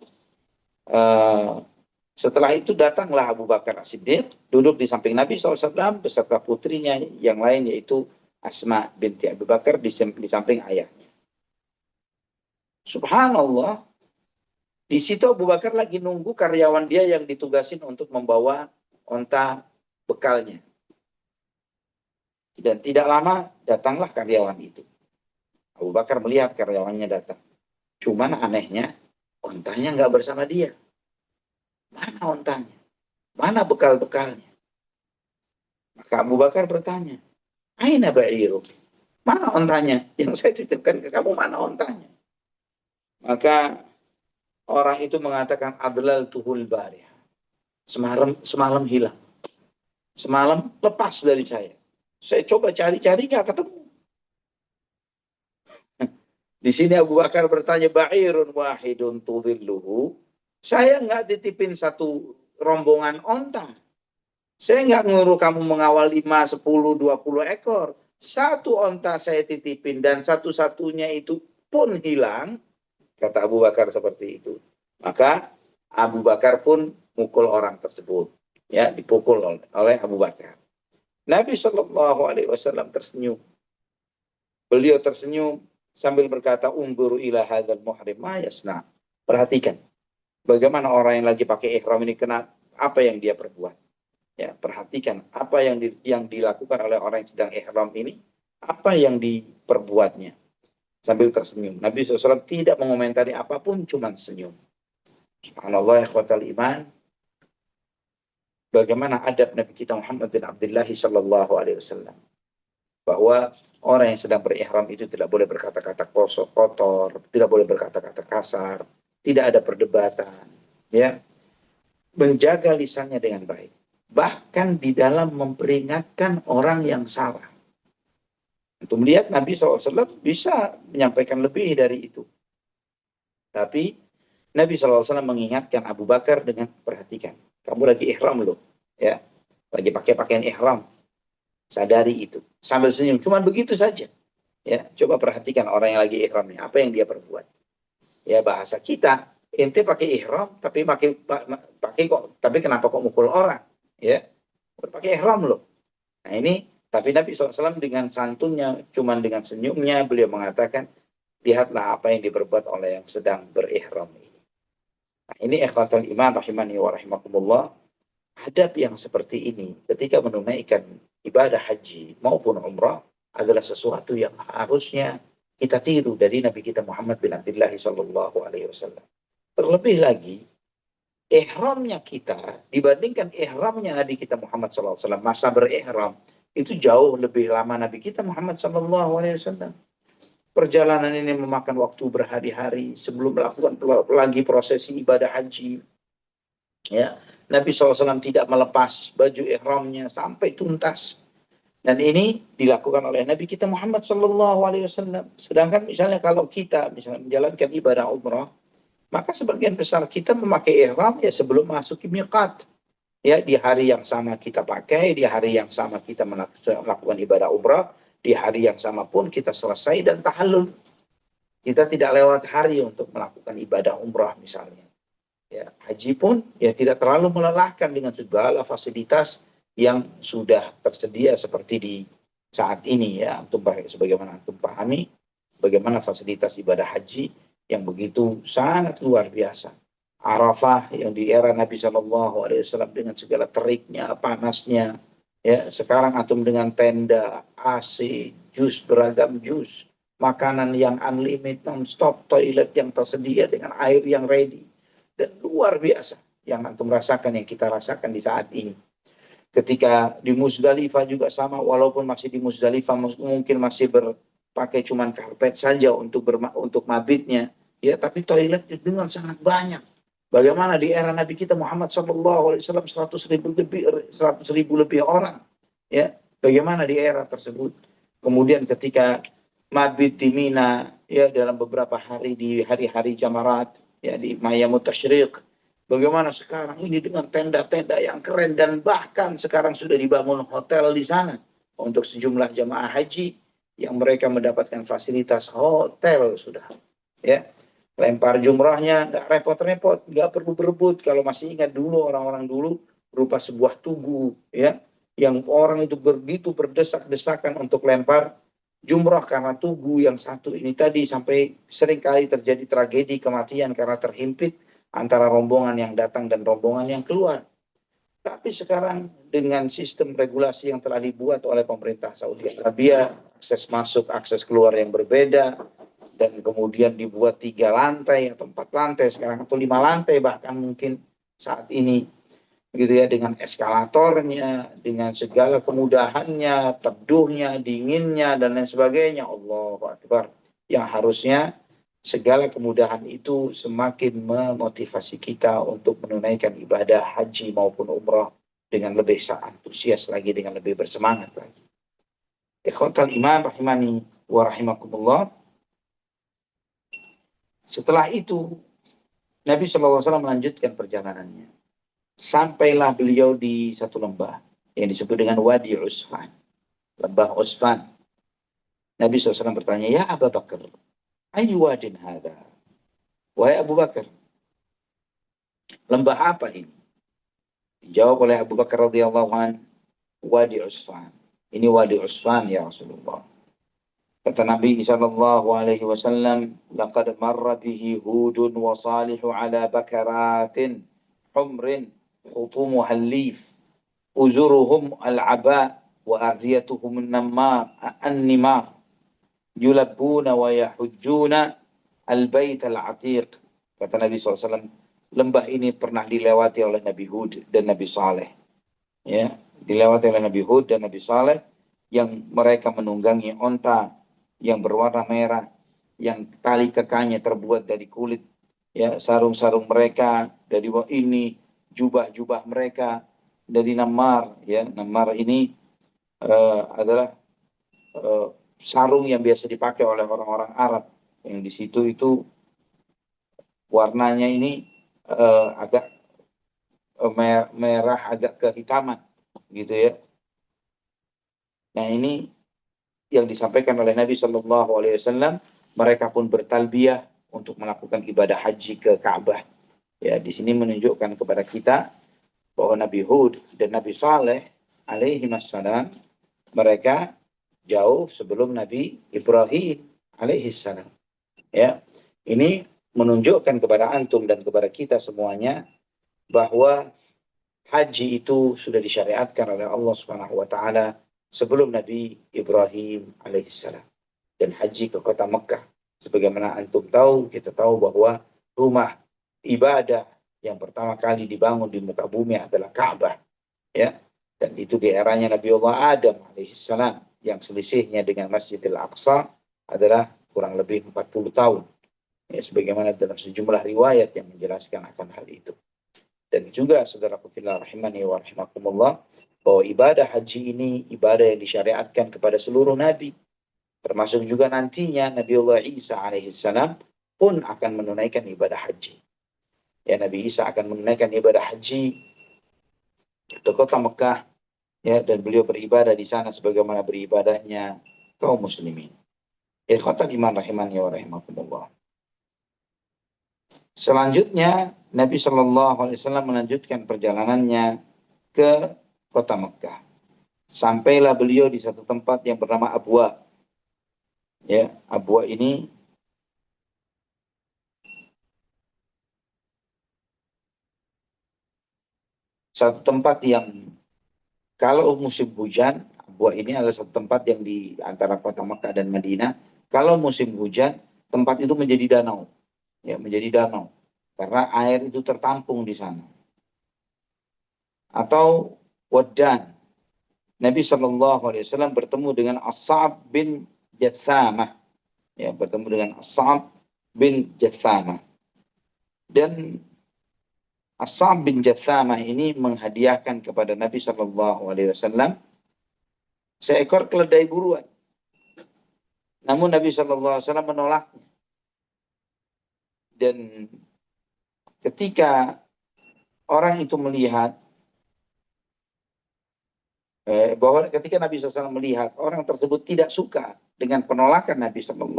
setelah itu datanglah Abu Bakar As-Siddiq, duduk di samping Nabi SAW beserta putrinya yang lain, yaitu Asma binti Abu Bakar di samping ayahnya. Subhanallah, di situ Abu Bakar lagi nunggu karyawan dia yang ditugasin untuk membawa onta bekalnya. Dan tidak lama datanglah karyawan itu. Abu Bakar melihat karyawannya datang. Cuman anehnya, ontanya nggak bersama dia. Mana ontanya? Mana bekal-bekalnya? Maka Abu Bakar bertanya, Aina ba'iru? Mana ontanya? Yang saya titipkan ke kamu, mana ontanya? Maka orang itu mengatakan, Adlal tuhul barih. Semalam hilang. Semalam lepas dari saya. Saya coba cari-cari, nggak ketemu. Di sini Abu Bakar bertanya, Ba'irun wahidun tudhilluhu. Saya nggak titipin satu rombongan onta. Saya nggak nyuruh kamu mengawal 5, 10, 20 ekor. Satu onta saya titipin dan satu-satunya itu pun hilang. Kata Abu Bakar seperti itu. Maka Abu Bakar pun mukul orang tersebut. Ya, dipukul oleh Abu Bakar. Nabi Shallallahu Alaihi Wasallam tersenyum. Beliau tersenyum sambil berkata, Ungguru ila hadzal muhrim ma yasna. Perhatikan bagaimana orang yang lagi pakai ihram ini, kena apa yang dia perbuat. Ya, perhatikan apa yang dilakukan oleh orang yang sedang ihram ini, apa yang diperbuatnya. Sambil tersenyum. Nabi SAW tidak mengomentari apapun, cuma senyum. Subhanallah, ikhwatal iman. Bagaimana adab Nabi kita Muhammad bin Abdullah sallallahu alaihi wasallam. Bahwa orang yang sedang berihram itu tidak boleh berkata-kata kotor, tidak boleh berkata-kata kasar, tidak ada perdebatan, ya. Menjaga lisannya dengan baik. Bahkan di dalam memperingatkan orang yang salah. Untuk melihat Nabi SAW bisa menyampaikan lebih dari itu. Tapi Nabi SAW mengingatkan Abu Bakar dengan, perhatikan, kamu lagi ihram loh, ya, lagi pakai pakaian ihram, sadari itu. Sambil senyum, cuma begitu saja. Ya, coba perhatikan orang yang lagi ihram ini, apa yang dia perbuat. Ya, bahasa kita, ente pakai ihram, tapi tapi kenapa kok mukul orang? Ya, pakai ihram loh. Nah ini, tapi Nabi SAW dengan santunnya, cuman dengan senyumnya, beliau mengatakan, lihatlah apa yang diperbuat oleh yang sedang berihram ini. Nah, ini ikhwatul iman rahimani wa rahimakumullah. adab yang seperti ini ketika menunaikan ibadah haji maupun umrah adalah sesuatu yang harusnya kita tiru dari Nabi kita Muhammad bin Abdullah sallallahu alaihi wasallam. Terlebih lagi, ihramnya kita dibandingkan ihramnya Nabi kita Muhammad sallallahu alaihi wasallam, masa berihram itu jauh lebih lama Nabi kita Muhammad sallallahu alaihi wasallam. Perjalanan ini memakan waktu berhari-hari sebelum melakukan lagi prosesi ibadah haji. Ya, Nabi SAW tidak melepas baju ihramnya sampai tuntas. Dan ini dilakukan oleh Nabi kita Muhammad SAW. Sedangkan misalnya kalau kita misalnya menjalankan ibadah umrah, maka sebagian besar kita memakai ihram ya sebelum masuk miqat. Ya, di hari yang sama kita pakai, di hari yang sama kita melakukan ibadah umrah, di hari yang sama pun kita selesai dan tahallul. Kita tidak lewat hari untuk melakukan ibadah umrah misalnya. Ya, haji pun ya tidak terlalu melelahkan dengan segala fasilitas yang sudah tersedia seperti di saat ini ya. Antum sebagaimana antum pahami bagaimana fasilitas ibadah haji yang begitu sangat luar biasa. Arafah yang di era Nabi Shallallahu Alaihi Wasallam dengan segala teriknya, panasnya, ya sekarang antum dengan tenda, AC, jus beragam jus, makanan yang unlimited, non-stop, toilet yang tersedia dengan air yang ready, dan luar biasa yang antum rasakan, yang kita rasakan di saat ini. Ketika di Muzdalifah juga sama, walaupun masih di Muzdalifah mungkin masih berpakai cuman karpet saja untuk mabitnya, ya tapi toilet dengan sangat banyak. Bagaimana di era Nabi kita Muhammad SAW 100.000 lebih orang, ya bagaimana di era tersebut. Kemudian ketika mabit di Mina, ya dalam beberapa hari di hari-hari Jamarat, ya di Mayyamut Tasyriq, bagaimana sekarang ini dengan tenda-tenda yang keren dan bahkan sekarang sudah dibangun hotel di sana untuk sejumlah jamaah haji yang mereka mendapatkan fasilitas hotel sudah, ya. Lempar jumrahnya nggak repot-repot, nggak perlu berebut. Kalau masih ingat dulu orang-orang dulu berupa sebuah tugu, ya, yang orang itu begitu berdesak-desakan untuk lempar jumrah karena tugu yang satu ini tadi, sampai seringkali terjadi tragedi kematian karena terhimpit antara rombongan yang datang dan rombongan yang keluar. Tapi sekarang dengan sistem regulasi yang telah dibuat oleh pemerintah Saudi Arabia, akses masuk, akses keluar yang berbeda, dan kemudian dibuat 3 lantai atau 4 lantai sekarang, atau 5 lantai bahkan mungkin saat ini, gitu ya, dengan eskalatornya, dengan segala kemudahannya, teduhnya, dinginnya, dan lain sebagainya. Allahu Akbar. Yang harusnya segala kemudahan itu semakin memotivasi kita untuk menunaikan ibadah haji maupun umrah dengan lebih antusias lagi, dengan lebih bersemangat lagi. Ikhwatal iman rahimani wa rahimakumullah. Setelah itu, Nabi SAW melanjutkan perjalanannya. Sampailah beliau di satu lembah yang disebut dengan Wadi Usfan. Lembah Usfan. Nabi SAW bertanya, ya Abu Bakar, ayu wadin hada? Wahai Abu Bakar, lembah apa ini? Dijawab oleh Abu Bakar radhiyallahu an, Wadi Usfan. Ini Wadi Usfan ya Rasulullah. Kata Nabi sallallahu alaihi wasallam, laqad marra bihi Hudun wa Salihu ala bakaratin humrin khutumuha al-lif uzuruhum al-aba wa ardiyatuhum an-nimar yulabbuna wa yahujjuna al-bait al-atiq. Kata Nabi SAW, lembah ini pernah dilewati oleh Nabi Hud dan Nabi Saleh. Ya, dilewati oleh Nabi Hud dan Nabi Saleh yang mereka menunggangi onta yang berwarna merah, yang tali kekanya terbuat dari kulit, ya, sarung-sarung mereka dari ini, jubah-jubah mereka dari namar, ya. Namar ini adalah sarung yang biasa dipakai oleh orang-orang Arab, yang di situ itu warnanya ini agak merah, agak kehitaman, gitu ya. Nah ini yang disampaikan oleh Nabi Shallallahu Alaihi Wasallam. Mereka pun bertalbiyah untuk melakukan ibadah haji ke Ka'bah. Ya, di sini menunjukkan kepada kita bahwa Nabi Hud dan Nabi Saleh alaihi wassalam mereka jauh sebelum Nabi Ibrahim alaihi salam. Ya, ini menunjukkan kepada antum dan kepada kita semuanya bahwa haji itu sudah disyariatkan oleh Allah Subhanahu wa taala sebelum Nabi Ibrahim alaihissalam, dan haji ke kota Mekah. Sebagaimana antum tahu, kita tahu bahwa rumah ibadah yang pertama kali dibangun di muka bumi adalah Ka'bah, ya. Dan itu di eranya Nabi Allah Adam alaihissalam, yang selisihnya dengan Masjidil Aqsa adalah kurang lebih 40 tahun. Ya, sebagaimana dalam sejumlah riwayat yang menjelaskan akan hal itu. Dan juga saudaraku fillah rahimani wa rahimakumullah, bahwa ibadah haji ini ibadah yang disyariatkan kepada seluruh nabi, termasuk juga nantinya Nabi Allah Isa alaihissalam pun akan menunaikan ibadah haji. Ya, Nabi Isa akan menunaikan ibadah haji ke kota Mekah, ya, dan beliau beribadah di sana sebagaimana beribadahnya kaum muslimin. Ikhwatal iman rahimani wa rahimakumullah. Selanjutnya Nabi Shallallahu Alaihi Wasallam melanjutkan perjalanannya ke kota Mekah. Sampailah beliau di satu tempat yang bernama Abwa. Ya, Abwa ini satu tempat yang kalau musim hujan, Abwa ini adalah satu tempat yang di antara kota Mekah dan Madinah. Kalau musim hujan, tempat itu menjadi danau. Ya, menjadi danau karena air itu tertampung di sana. Atau Wadan, Nabi Shallallahu Alaihi Wasallam bertemu dengan As-Sa'ab bin Jathamah, ya, bertemu dengan As-Sa'ab bin Jathamah, dan As-Sa'ab bin Jathamah ini menghadiahkan kepada Nabi Shallallahu Alaihi Wasallam seekor keledai buruan. Namun Nabi Shallallahu Alaihi Wasallam menolaknya. Dan ketika orang itu melihat bahwa ketika Nabi SAW melihat orang tersebut tidak suka dengan penolakan Nabi SAW,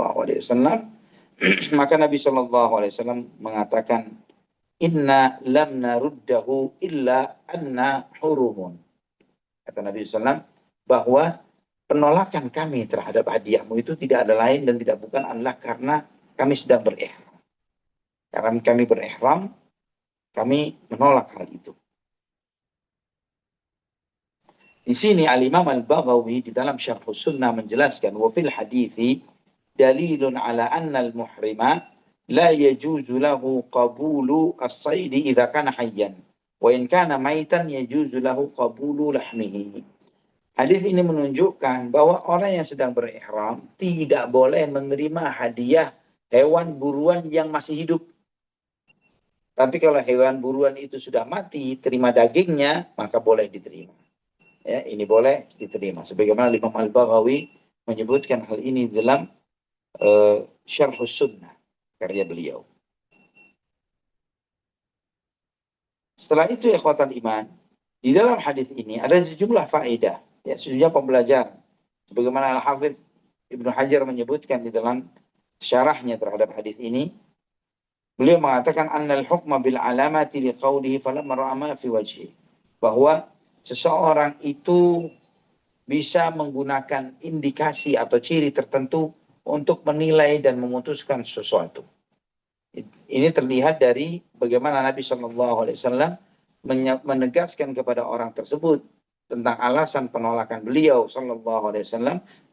maka Nabi SAW mengatakan, Inna lam naruddahu illa anna hurumun. Kata Nabi SAW bahwa penolakan kami terhadap hadiahmu itu tidak ada lain dan tidak bukan adalah karena kami sedang berihram. Karena kami berihram, kami menolak hal itu. Di sini Al-Imam Al-Baghawi di dalam Syarh Sunnah menjelaskan, wa fil hadithi dalilun ala anna al-muhrima la yajuzu lahu qabulu as-saydi idza kana hayyan wa in kana maitan yajuzu lahu qabulu lahmihi. Hadis ini menunjukkan bahwa orang yang sedang berihram tidak boleh menerima hadiah hewan buruan yang masih hidup. Tapi kalau hewan buruan itu sudah mati, terima dagingnya, maka boleh diterima. Ya, ini boleh diterima. Sebagaimana Imam Al-Baghawi menyebutkan hal ini dalam Syarh Sunnah, karya beliau. Setelah itu, ikhwatan iman, di dalam hadis ini ada sejumlah faedah, ya, sejumlah pembelajaran. Sebagaimana Al-Hafidz Ibnu Hajar menyebutkan di dalam syarahnya terhadap hadis ini, beliau mengatakan annal hukma bil alamati liqaulihi falamma ra'a ma fi wajhi, bahwa seseorang itu bisa menggunakan indikasi atau ciri tertentu untuk menilai dan memutuskan sesuatu. Ini terlihat dari bagaimana Nabi SAW menegaskan kepada orang tersebut tentang alasan penolakan beliau SAW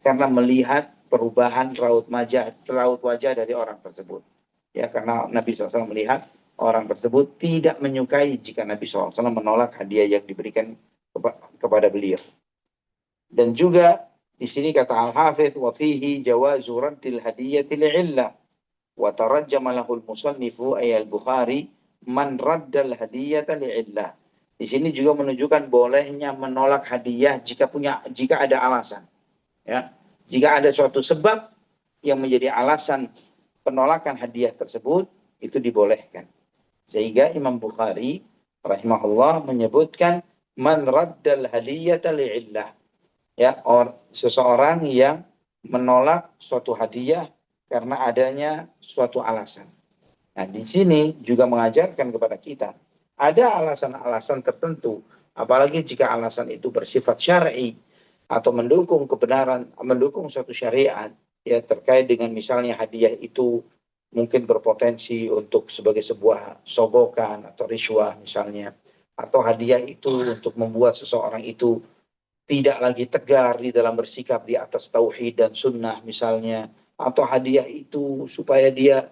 karena melihat perubahan raut wajah dari orang tersebut. Ya, karena Nabi SAW melihat orang tersebut tidak menyukai jika Nabi SAW menolak hadiah yang diberikan kepada beliau. Dan juga di sini kata Al-Hafidz, wa fihi jawazu raddil hadiyati li'illah wa tarajjama lahul musannifu ay al-Bukhari man raddal hadiyata li'illah. Di sini juga menunjukkan bolehnya menolak hadiah jika ada alasan. Ya, jika ada suatu sebab yang menjadi alasan penolakan hadiah tersebut, itu dibolehkan. Sehingga Imam Bukhari rahimahullah menyebutkan man raddal hadiyata li'illah. Ya, seseorang yang menolak suatu hadiah karena adanya suatu alasan. Nah, di sini juga mengajarkan kepada kita ada alasan-alasan tertentu, apalagi jika alasan itu bersifat syar'i atau mendukung kebenaran, mendukung suatu syariat, ya, terkait dengan misalnya hadiah itu mungkin berpotensi untuk sebagai sebuah sogokan atau riswah misalnya, atau hadiah itu untuk membuat seseorang itu tidak lagi tegar di dalam bersikap di atas tauhid dan sunnah misalnya, atau hadiah itu supaya dia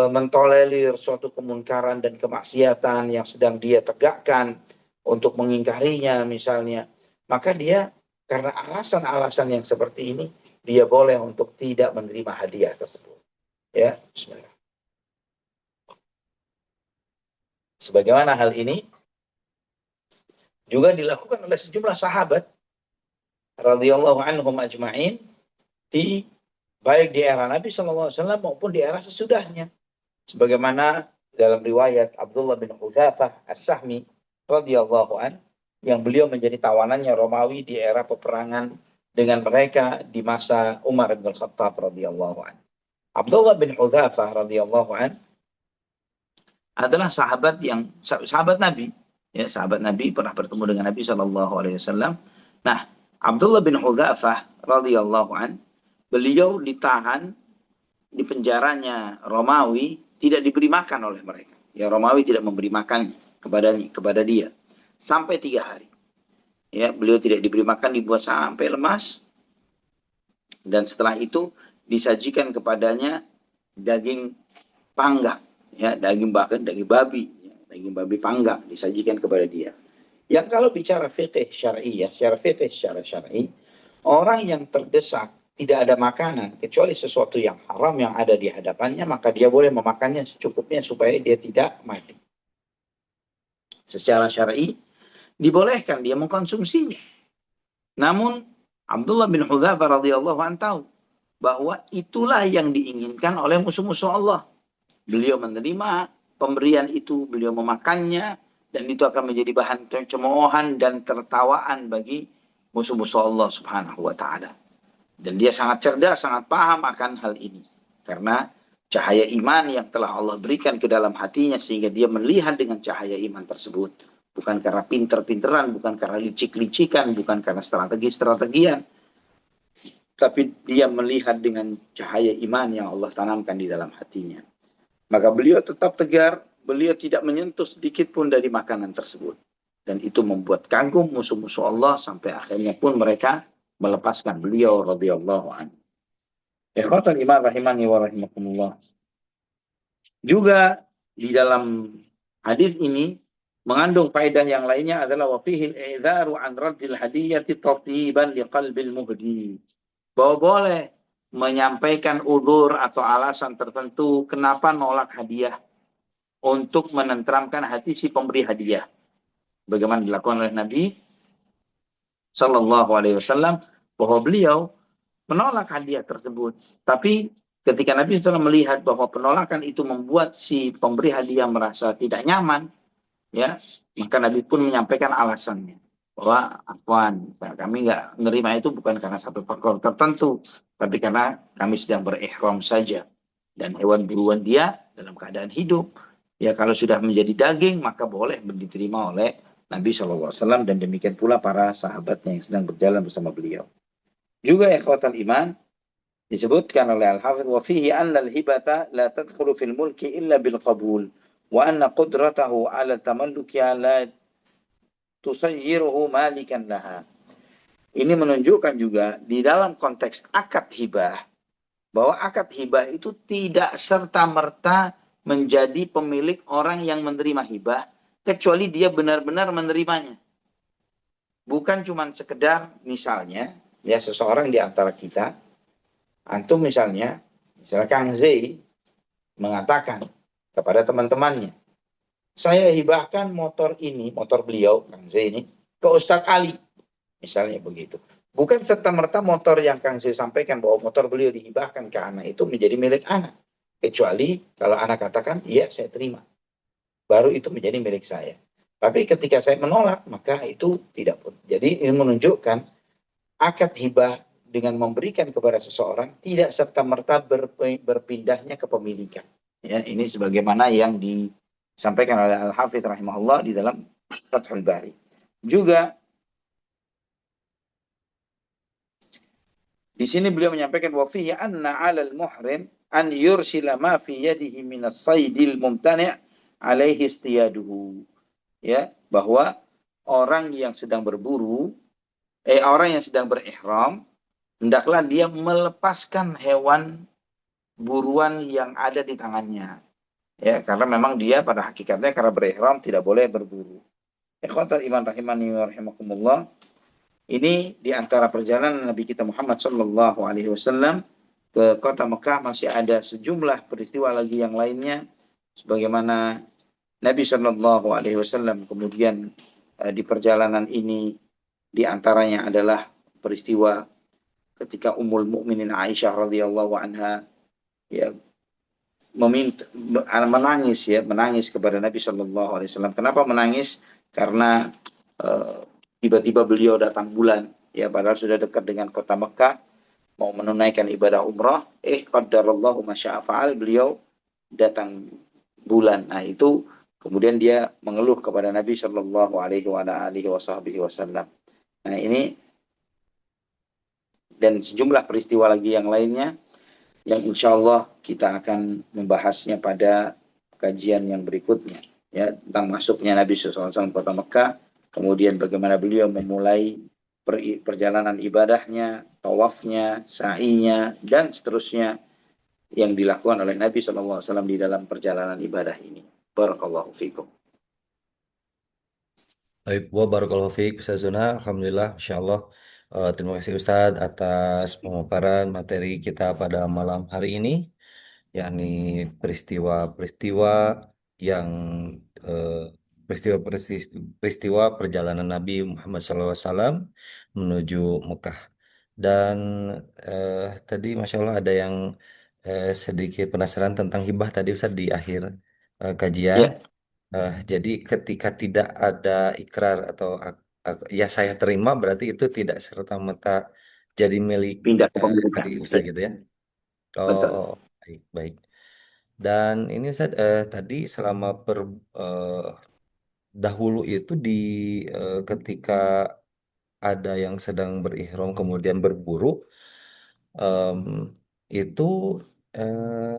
mentolerir suatu kemunkaran dan kemaksiatan yang sedang dia tegakkan untuk mengingkarinya misalnya, maka dia karena alasan-alasan yang seperti ini dia boleh untuk tidak menerima hadiah tersebut. Ya, bismillah. Sebagaimana hal ini juga dilakukan oleh sejumlah sahabat radhiyallahu anhum ajma'in baik di era Nabi SAW maupun di era sesudahnya. Sebagaimana dalam riwayat Abdullah bin Hudzafah As-Sahmi radhiyallahu an, yang beliau menjadi tawanannya Romawi di era peperangan dengan mereka di masa Umar bin Khattab radhiyallahu an. Abdullah bin Hudzafah radhiyallahu an adalah sahabat Nabi, ya, sahabat Nabi, pernah bertemu dengan Nabi SAW. Nah, Abdullah bin Hudzafah radhiyallahu an, beliau ditahan di penjaranya Romawi, tidak diberi makan oleh mereka. Ya, Romawi tidak memberi makan kepada dia sampai 3 hari. Ya, beliau tidak diberi makan, dibuat sampai lemas, dan setelah itu disajikan kepadanya daging panggang, ya, daging babi, ya, daging babi panggang disajikan kepada dia. Yang kalau bicara fikih syar'i, ya, secara syar'i, orang yang terdesak tidak ada makanan kecuali sesuatu yang haram yang ada di hadapannya, maka dia boleh memakannya secukupnya supaya dia tidak mati. Secara syar'i dibolehkan dia mengkonsumsinya. Namun Abdullah bin Hudzafah radhiyallahu anhu tahu bahwa itulah yang diinginkan oleh musuh-musuh Allah. Beliau menerima pemberian itu, beliau memakannya, dan itu akan menjadi bahan cemoohan dan tertawaan bagi musuh-musuh Allah Subhanahu wa taala. Dan dia sangat cerdas, sangat paham akan hal ini. Karena cahaya iman yang telah Allah berikan ke dalam hatinya sehingga dia melihat dengan cahaya iman tersebut. Bukan karena pinter-pinteran, bukan karena licik-licikan, bukan karena strategi-strategian. Tapi dia melihat dengan cahaya iman yang Allah tanamkan di dalam hatinya. Maka beliau tetap tegar, beliau tidak menyentuh sedikit pun dari makanan tersebut. Dan itu membuat kagum musuh-musuh Allah sampai akhirnya pun mereka melepaskan beliau radhiyallahu anhu. Ikhwatal iman rahimani wa rahimakumullah. Juga di dalam hadis ini mengandung faedah yang lainnya adalah wa fihi al-i'dharu an raddil hadiyati tatiban liqalbil muhdi. Bahwa boleh menyampaikan udzur atau alasan tertentu kenapa nolak hadiah untuk menenteramkan hati si pemberi hadiah. Bagaimana dilakukan oleh Nabi Sallallahu Alaihi Wasallam, bahwa beliau menolak hadiah tersebut. Tapi ketika Nabi SAW melihat bahwa penolakan itu membuat si pemberi hadiah merasa tidak nyaman, ya, maka Nabi pun menyampaikan alasannya. Bahwa afwan, kami nggak menerima itu bukan karena satu faktor tertentu, tapi karena kami sedang berihram saja. Dan hewan buruan dia dalam keadaan hidup. Ya, kalau sudah menjadi daging, maka boleh diterima oleh Nabi SAW, dan demikian pula para sahabatnya yang sedang berjalan bersama beliau. Juga ikhwatal iman, disebutkan oleh Al-Hafidh, wa fihi anna al-hibata la tadkhulu fil mulki illa bil qabul, wa anna qudratahu ala tamalluki la tusayyiruhu malikan laha. Ini menunjukkan juga di dalam konteks akad hibah, bahwa akad hibah itu tidak serta-merta menjadi pemilik orang yang menerima hibah, kecuali dia benar-benar menerimanya. Bukan cuma sekedar misalnya, ya, seseorang di antara kita, antum misalnya Kang Z mengatakan kepada teman-temannya, saya hibahkan motor ini, motor beliau, Kang Z ini, ke Ustadz Ali. Misalnya begitu. Bukan serta-merta motor yang Kang Z sampaikan bahwa motor beliau dihibahkan ke anak itu menjadi milik anak. Kecuali kalau anak katakan, iya saya terima. Baru itu menjadi milik saya. Tapi ketika saya menolak, maka itu tidak pun. Jadi ini menunjukkan akad hibah dengan memberikan kepada seseorang tidak serta-merta berpindahnya kepemilikan. Ya, ini sebagaimana yang disampaikan oleh Al-Hafidh rahimahullah di dalam Fathul Bari. Juga di sini beliau menyampaikan wa fihi anna 'alal muhrim an yursila ma fi yadihi min as-saydil mumtani' alaihi istiyaduhu. Ya, bahwa orang yang sedang berburu, orang yang sedang berihram, hendaklah dia melepaskan hewan buruan yang ada di tangannya. Ya, karena memang dia pada hakikatnya karena berihram tidak boleh berburu. Ikhwatal iman rahimani wa rahimakumullah. Ini di antara perjalanan Nabi kita Muhammad Sallallahu Alaihi Wasallam ke kota Mekah masih ada sejumlah peristiwa lagi yang lainnya, sebagaimana Nabi Sallallahu Alaihi Wasallam kemudian di perjalanan ini di antaranya adalah peristiwa ketika Ummul Mukminin Aisyah radhiyallahu anha ya meminta menangis ya menangis kepada Nabi Shallallahu Alaihi Wasallam. Kenapa menangis? Karena eh, tiba-tiba beliau datang bulan ya padahal sudah dekat dengan kota Mekah mau menunaikan ibadah umrah qaddarallahu masya'afa'al beliau datang bulan. Nah itu kemudian dia mengeluh kepada Nabi Shallallahu Alaihi Wasallam. Nah ini dan sejumlah peristiwa lagi yang lainnya yang insya Allah kita akan membahasnya pada kajian yang berikutnya ya tentang masuknya Nabi SAW ke kota Mekah, kemudian bagaimana beliau memulai perjalanan ibadahnya, tawafnya, sa'inya dan seterusnya yang dilakukan oleh Nabi SAW di dalam perjalanan ibadah ini. Barakallahu fikum. Baik, wa barakallahu fiik Ustaz Zuna. Alhamdulillah, Masya Allah. Terima kasih Ustaz atas pemaparan materi kita pada malam hari ini, yakni peristiwa-peristiwa yang eh, peristiwa perjalanan Nabi Muhammad SAW menuju Mekah. Dan tadi Masya Allah ada yang sedikit penasaran tentang hibah tadi Ustaz di akhir kajian. Ya, Jadi ketika tidak ada ikrar atau ya saya terima berarti itu tidak serta-merta jadi milik pindah ke tadi pemilikan. Ustaz Ya, gitu ya. Oh, betul. baik, baik. Dan ini Ustaz tadi selama eh, dahulu itu ketika ada yang sedang berihram kemudian berburu em, itu eh,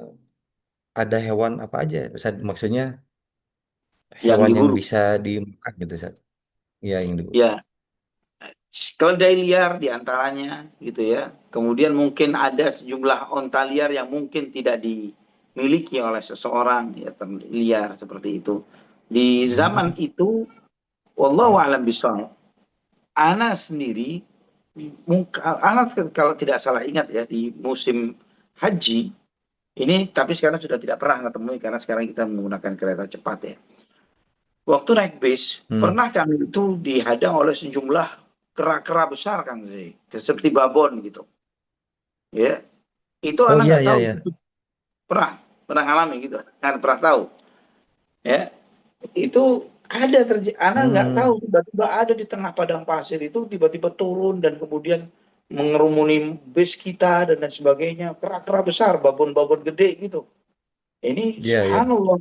ada hewan apa aja Ustaz? Maksudnya Yang hewan yang diburu. bisa dimakan gitu Ustaz. Ya yang diburu. Ya, keledai liar diantaranya gitu ya. Kemudian mungkin ada sejumlah onta liar yang mungkin tidak dimiliki oleh seseorang ya liar seperti itu. Di zaman Hmm. itu, wallahu a'lam bishawab. Ana sendiri, Ana kalau tidak salah ingat ya di musim haji ini, tapi sekarang sudah tidak pernah ketemu karena sekarang kita menggunakan kereta cepat ya. Waktu naik bis, Hmm. pernah kami itu dihadang oleh sejumlah kera-kera besar kan sih, seperti babon gitu. Ya, itu Oh anak iya nggak iya tahu iya. pernah pernah ngalami gitu, kan pernah tahu. Ya, itu ada terjadi. Anak nggak tahu Hmm. tiba-tiba ada di tengah padang pasir itu tiba-tiba turun dan kemudian mengerumuni bis kita dan lain sebagainya. Kera-kera besar, babon-babon gede gitu. Ini Iya iya. subhanallah.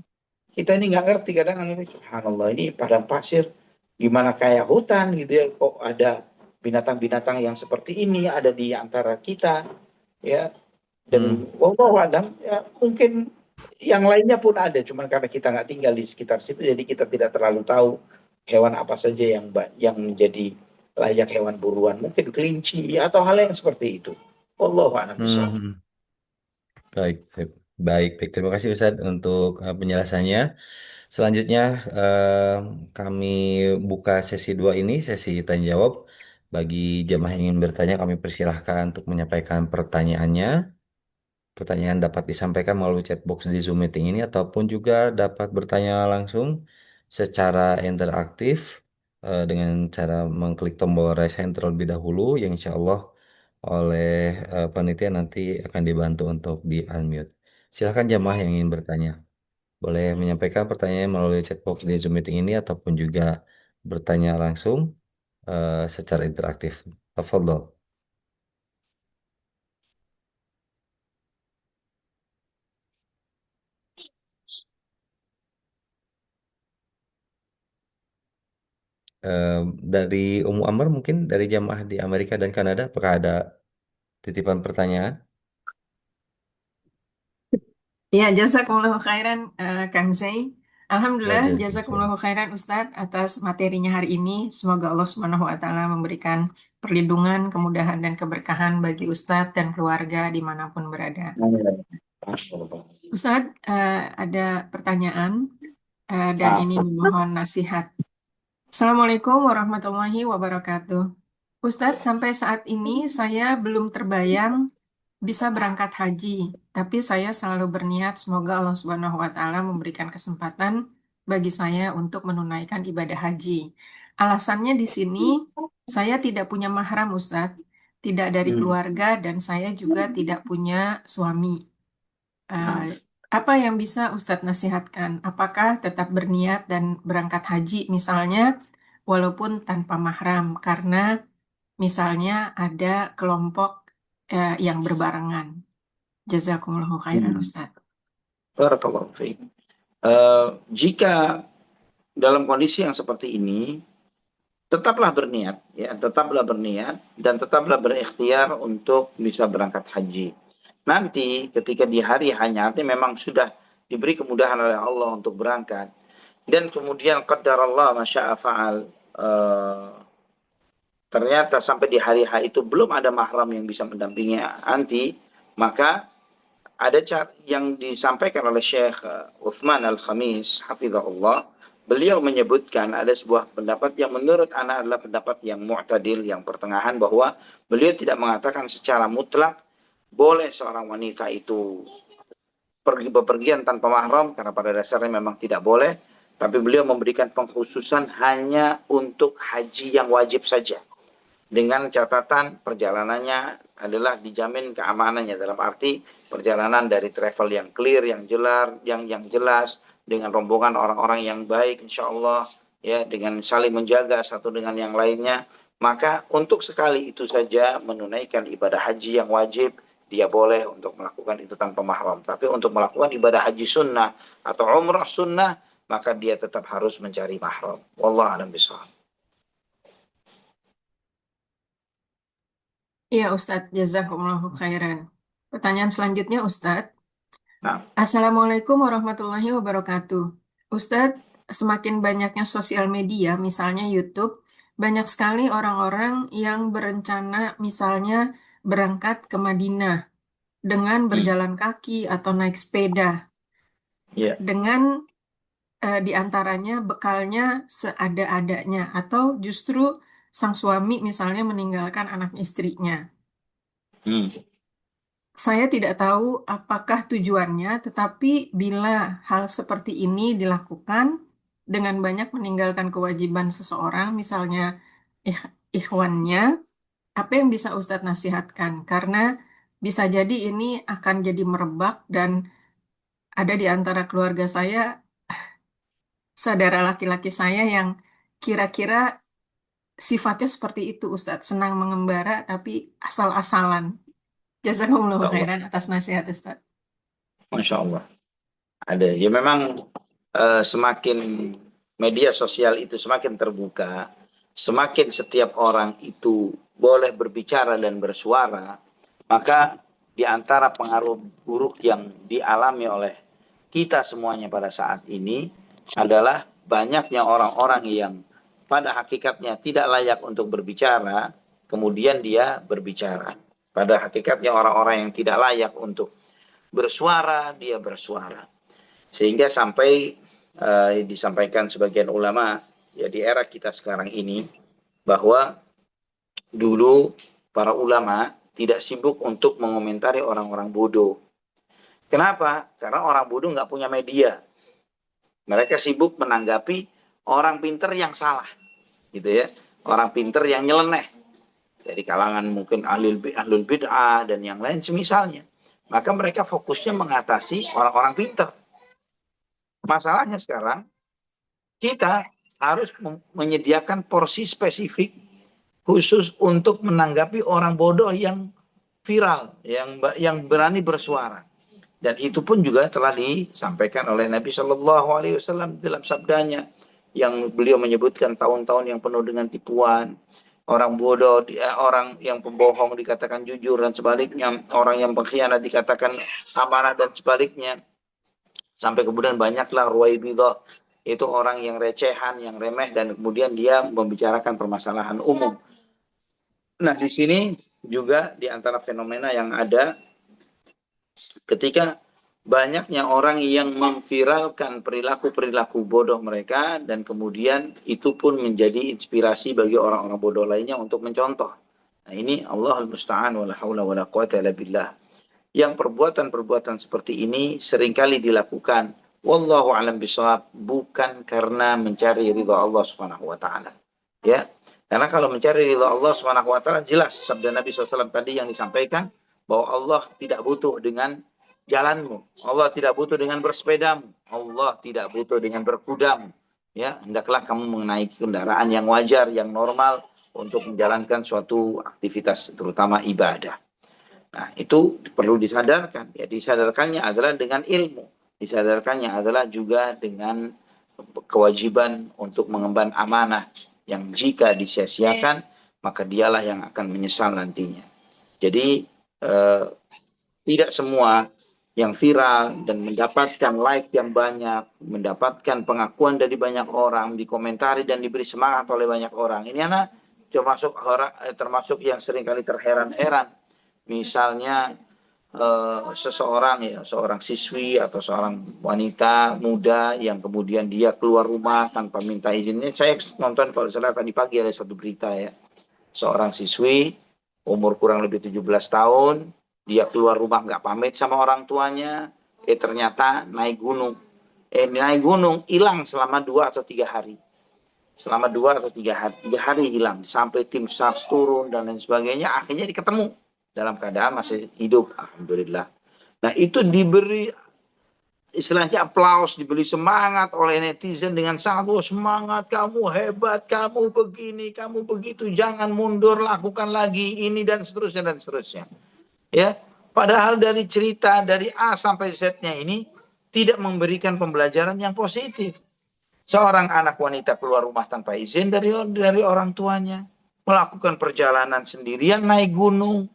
Kita ini nggak ngerti kadang ini subhanallah ini padang pasir gimana kayak hutan gitu ya kok ada binatang-binatang yang seperti ini ada di antara kita ya dan Hmm. wallahu alam ya mungkin yang lainnya pun ada cuman karena kita nggak tinggal di sekitar situ jadi kita tidak terlalu tahu hewan apa saja yang menjadi layak hewan buruan mungkin kelinci atau hal yang seperti itu wallahu alam Hmm. bishawab. Hmm. Baik, baik, baik, baik. Terima kasih Ustadz untuk penjelasannya. Selanjutnya kami buka sesi dua ini, sesi tanya jawab. Bagi jemaah yang ingin bertanya, kami persilahkan untuk menyampaikan pertanyaannya. Pertanyaan dapat disampaikan melalui chat box di Zoom meeting ini ataupun juga dapat bertanya langsung secara interaktif dengan cara mengklik tombol raise hand terlebih dahulu yang insya Allah oleh panitia nanti akan dibantu untuk di-unmute. Silakan jemaah yang ingin bertanya. Boleh menyampaikan pertanyaan melalui chat box di Zoom meeting ini ataupun juga bertanya langsung secara interaktif. Tafadhol. Eh, dari Umu Amr mungkin dari jamaah di Amerika dan Kanada, apakah ada titipan pertanyaan? Ya, jazakumullah khairan, Kang Zai. Ya, Alhamdulillah, jazakallah. jazakumullahu khairan Ustadz atas materinya hari ini. Semoga Allah Subhanahu wa Ta'ala memberikan perlindungan, kemudahan, dan keberkahan bagi Ustadz dan keluarga dimanapun berada. Ustadz, ada pertanyaan dan Ah, ini memohon nasihat. Assalamualaikum warahmatullahi wabarakatuh. Ustadz, sampai saat ini saya belum terbayang bisa berangkat haji, tapi saya selalu berniat semoga Allah Subhanahu wa Ta'ala memberikan kesempatan bagi saya untuk menunaikan ibadah haji. Alasannya di sini saya tidak punya mahram Ustadz, tidak dari hmm. keluarga dan saya juga tidak punya suami. Eh, Nah, apa yang bisa Ustadz nasihatkan? Apakah tetap berniat dan berangkat haji misalnya walaupun tanpa mahram karena misalnya ada kelompok yang berbarengan. Jazakumullahu khairan hmm. Ustaz. Barakallahu fiik. Jika dalam kondisi yang seperti ini, tetaplah berniat, ya, tetaplah berniat dan tetaplah berikhtiar untuk bisa berangkat haji. Nanti ketika di hari hanya nanti memang sudah diberi kemudahan oleh Allah untuk berangkat dan kemudian qadarallah masya'a fa'al, ternyata sampai di hari H itu belum ada mahram yang bisa mendampingi anti, maka ada yang disampaikan oleh Syekh Uthman Al-Khamis, hafizahullah. Beliau menyebutkan ada sebuah pendapat yang menurut anak adalah pendapat yang mu'tadil, yang pertengahan, bahwa beliau tidak mengatakan secara mutlak boleh seorang wanita itu pergi bepergian tanpa mahram, karena pada dasarnya memang tidak boleh. Tapi beliau memberikan pengkhususan hanya untuk haji yang wajib saja, dengan catatan perjalanannya adalah dijamin keamanannya, dalam arti perjalanan dari travel yang clear, yang jelas, yang jelas, dengan rombongan orang-orang yang baik insya Allah, ya, dengan saling menjaga satu dengan yang lainnya. Maka untuk sekali itu saja menunaikan ibadah haji yang wajib, dia boleh untuk melakukan itu tanpa mahram. Tapi untuk melakukan ibadah haji sunnah atau umrah sunnah, maka dia tetap harus mencari mahram. Wallahu a'lam bishawab. Iya Ustadz, jazakumullahu khairan. Pertanyaan selanjutnya Ustadz. Nah, Assalamualaikum warahmatullahi wabarakatuh. Ustadz, semakin banyaknya sosial media, misalnya YouTube, banyak sekali orang-orang yang berencana misalnya berangkat ke Madinah dengan berjalan kaki atau naik sepeda, ya. dengan di antaranya bekalnya seada-adanya, atau justru sang suami misalnya meninggalkan anak istrinya. Hmm. Saya tidak tahu apakah tujuannya, tetapi bila hal seperti ini dilakukan dengan banyak meninggalkan kewajiban seseorang, misalnya ikhwannya, apa yang bisa Ustadz nasihatkan? Karena bisa jadi ini akan jadi merebak dan ada di antara keluarga saya, saudara laki-laki saya yang kira-kira sifatnya seperti itu, Ustadz. Senang mengembara, tapi asal-asalan. Jazakumullahu Insya Allah. khairan atas nasihat Ustadz. Masya Allah. Ada. Ya memang semakin media sosial itu semakin terbuka, semakin setiap orang itu boleh berbicara dan bersuara, maka di antara pengaruh buruk yang dialami oleh kita semuanya pada saat ini adalah banyaknya orang-orang yang pada hakikatnya tidak layak untuk berbicara, kemudian dia berbicara. Pada hakikatnya orang-orang yang tidak layak untuk bersuara, dia bersuara. Sehingga sampai disampaikan sebagian ulama, ya, di era kita sekarang ini, bahwa dulu para ulama tidak sibuk untuk mengomentari orang-orang bodoh. Kenapa? Karena orang bodoh nggak punya media. Mereka sibuk menanggapi orang pinter yang salah, gitu ya. Orang pinter yang nyeleneh dari kalangan mungkin ahlul bid'ah dan yang lain semisalnya. Maka mereka fokusnya mengatasi orang-orang pinter. Masalahnya sekarang kita harus menyediakan porsi spesifik khusus untuk menanggapi orang bodoh yang viral, yang berani bersuara. Dan itu pun juga telah disampaikan oleh Nabi Shallallahu Alaihi Wasallam dalam sabdanya, yang beliau menyebutkan tahun-tahun yang penuh dengan tipuan. Orang bodoh, orang yang pembohong dikatakan jujur dan sebaliknya. Orang yang pengkhianat dikatakan amanah dan sebaliknya. Sampai kemudian banyaklah ruwaibidah, itu orang yang recehan, yang remeh, dan kemudian dia membicarakan permasalahan umum. Nah, di sini juga di antara fenomena yang ada ketika banyaknya orang yang memviralkan perilaku-perilaku bodoh mereka, dan kemudian itu pun menjadi inspirasi bagi orang-orang bodoh lainnya untuk mencontoh. Nah, ini Allahul Musta'an wala haula wala quwata illa billah. Yang perbuatan-perbuatan seperti ini seringkali dilakukan wallahu alam bisawab, bukan karena mencari ridha Allah Subhanahu wa taala. Ya. Karena kalau mencari ridha Allah Subhanahu wa taala, jelas sabda Nabi SAW tadi yang disampaikan bahwa Allah tidak butuh dengan jalanmu. Allah tidak butuh dengan bersepedamu. Allah tidak butuh dengan berkudamu. Ya, hendaklah kamu menaiki kendaraan yang wajar, yang normal untuk menjalankan suatu aktivitas, terutama ibadah. Nah, itu perlu disadarkan. Ya, disadarkannya adalah dengan ilmu. Disadarkannya adalah juga dengan kewajiban untuk mengemban amanah yang jika disia-siakan, maka dialah yang akan menyesal nantinya. Jadi, tidak semua yang viral dan mendapatkan like yang banyak, mendapatkan pengakuan dari banyak orang, dikomentari dan diberi semangat oleh banyak orang. Ini anak termasuk yang seringkali terheran-heran. Misalnya seorang siswi atau seorang wanita muda yang kemudian dia keluar rumah tanpa minta izin. Ini saya nonton kalau salah tadi pagi ada satu berita ya. Seorang siswi umur kurang lebih 17 tahun, dia keluar rumah nggak pamit sama orang tuanya, ternyata naik gunung. Naik gunung hilang selama 2 atau 3 hari. Selama 2 atau 3 hari hilang, sampai tim SAR turun dan lain sebagainya, akhirnya diketemu dalam keadaan masih hidup, alhamdulillah. Nah, itu diberi istilahnya aplaus, diberi semangat oleh netizen dengan sangat, oh semangat, kamu hebat, kamu begini, kamu begitu, jangan mundur, lakukan lagi ini dan seterusnya dan seterusnya. Ya, padahal dari cerita dari A sampai Z-nya ini tidak memberikan pembelajaran yang positif. Seorang anak wanita keluar rumah tanpa izin dari orang tuanya, melakukan perjalanan sendirian naik gunung,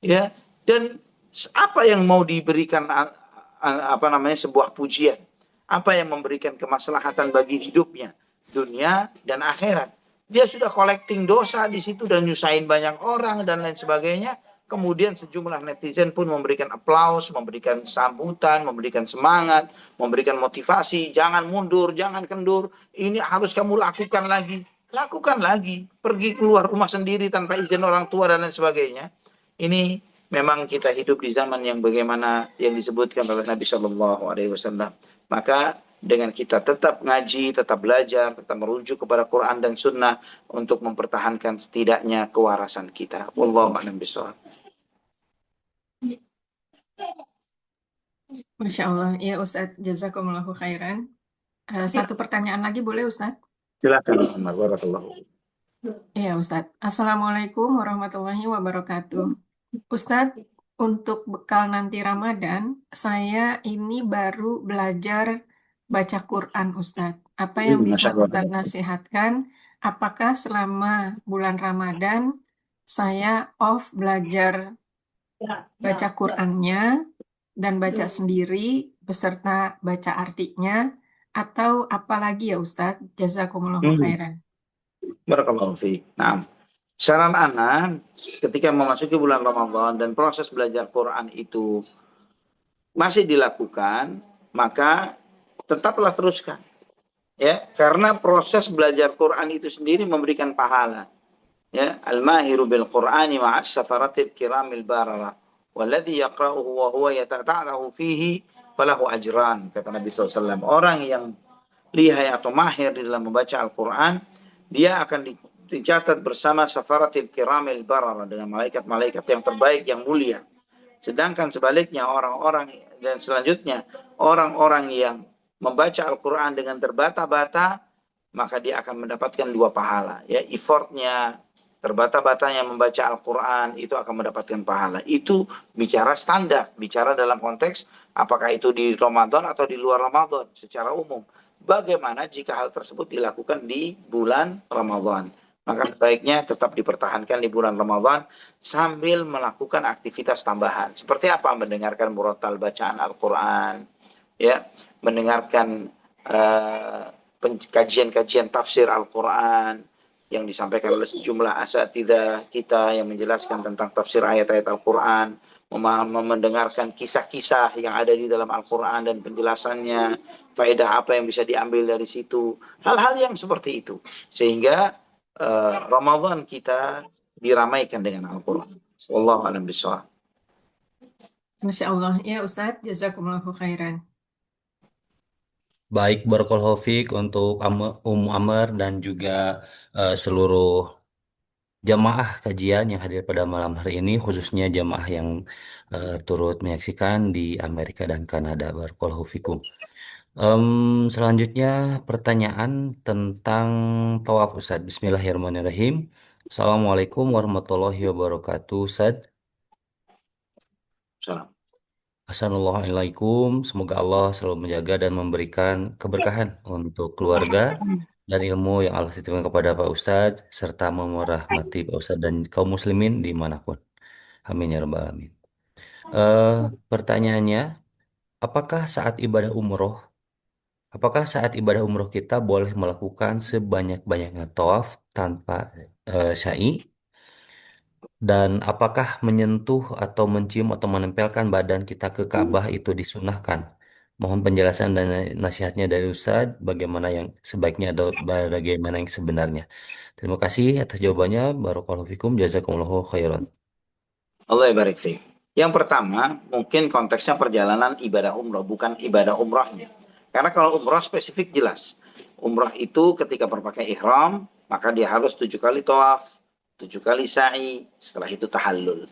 ya, dan apa yang mau diberikan sebuah pujian, apa yang memberikan kemaslahatan bagi hidupnya dunia dan akhirat. Dia sudah collecting dosa di situ dan nyusahin banyak orang dan lain sebagainya. Kemudian sejumlah netizen pun memberikan aplaus, memberikan sambutan, memberikan semangat, memberikan motivasi, jangan mundur, jangan kendur, ini harus kamu lakukan lagi. Lakukan lagi, pergi keluar rumah sendiri tanpa izin orang tua dan lain sebagainya. Ini memang kita hidup di zaman yang bagaimana yang disebutkan oleh Nabi Shallallahu Alaihi Wasallam. Maka dengan kita tetap ngaji, tetap belajar, tetap merujuk kepada Quran dan Sunnah untuk mempertahankan setidaknya kewarasan kita. Wallahu a'lam bishawab. Masya Allah, ya Ustadz, jazakumullahu khairan. Satu pertanyaan lagi boleh Ustadz? Silakan. Barakallahu. Ya Ustadz. Assalamualaikum warahmatullahi wabarakatuh. Ustadz, untuk bekal nanti Ramadan, saya ini baru belajar baca Quran Ustadz. Apa yang Masya bisa Allah. Ustadz nasihatkan? Apakah selama bulan Ramadan saya off belajar baca Qurannya dan baca sendiri beserta baca artinya, atau apalagi ya Ustadz? Jazakumullahu khairan. Barakallahu fiik. Nah, saran anak ketika memasuki bulan Ramadan dan proses belajar Quran itu masih dilakukan, maka tetaplah teruskan. Ya, karena proses belajar Quran itu sendiri memberikan pahala. Ya, al-mahiru bil Qur'ani ma'as safaratil kiramil barara. Walladhi yaqra'uhu wa huwa yatata'ahu fihi falahu ajran, kata Nabi SAW. Orang yang lihai atau mahir di dalam membaca Al-Quran, dia akan dicatat bersama safaratil kiramil barara, dengan malaikat-malaikat yang terbaik, yang mulia. Sedangkan sebaliknya orang-orang dan selanjutnya orang-orang yang membaca Al-Quran dengan terbata-bata, maka dia akan mendapatkan 2 pahala. Ya, effortnya, terbata-batanya membaca Al-Quran itu akan mendapatkan pahala. Itu bicara standar, bicara dalam konteks apakah itu di Ramadan atau di luar Ramadan secara umum. Bagaimana jika hal tersebut dilakukan di bulan Ramadan? Maka sebaiknya tetap dipertahankan di bulan Ramadan sambil melakukan aktivitas tambahan. Seperti apa? Mendengarkan murattal bacaan Al-Quran, ya, mendengarkan kajian-kajian tafsir Al-Quran yang disampaikan oleh sejumlah asatidzah kita yang menjelaskan tentang tafsir ayat-ayat Al-Quran, mendengarkan kisah-kisah yang ada di dalam Al-Quran dan penjelasannya, faedah apa yang bisa diambil dari situ, hal-hal yang seperti itu, sehingga Ramadan kita diramaikan dengan Al-Quran. Wallahu a'lam bishawab. Masya Allah. Ya Ustadz, jazakumullahu khairan. Baik, Barakallahu Fiik untuk Amr dan juga seluruh jamaah kajian yang hadir pada malam hari ini, khususnya jamaah yang turut menyaksikan di Amerika dan Kanada. Barakallahu Fikum. Selanjutnya pertanyaan tentang tawaf Ustaz. Bismillahirrahmanirrahim. Assalamualaikum warahmatullahi wabarakatuh Ustaz. Salam. Assalamualaikum. Semoga Allah selalu menjaga dan memberikan keberkahan untuk keluarga dan ilmu yang Allah titipkan kepada Pak Ustadz serta merahmati Pak Ustadz dan kaum muslimin dimanapun. Amin ya rabbal alamin. Eh, Pertanyaannya, apakah saat ibadah umroh, apakah saat ibadah umroh kita boleh melakukan sebanyak-banyaknya tawaf tanpa syai? Dan apakah menyentuh atau mencium atau menempelkan badan kita ke Ka'bah itu disunahkan? Mohon penjelasan dan nasihatnya dari Ustaz, bagaimana yang sebaiknya atau bagaimana yang sebenarnya. Terima kasih atas jawabannya. Barakallahu fikum, jazakumullahu khairan. Allah barik fiik. Yang pertama, mungkin konteksnya perjalanan ibadah umroh, bukan ibadah umrohnya. Karena kalau umroh spesifik jelas. Umroh itu ketika berpakai ihram, maka dia harus 7 kali tawaf, 7 kali sa'i, setelah itu tahallul.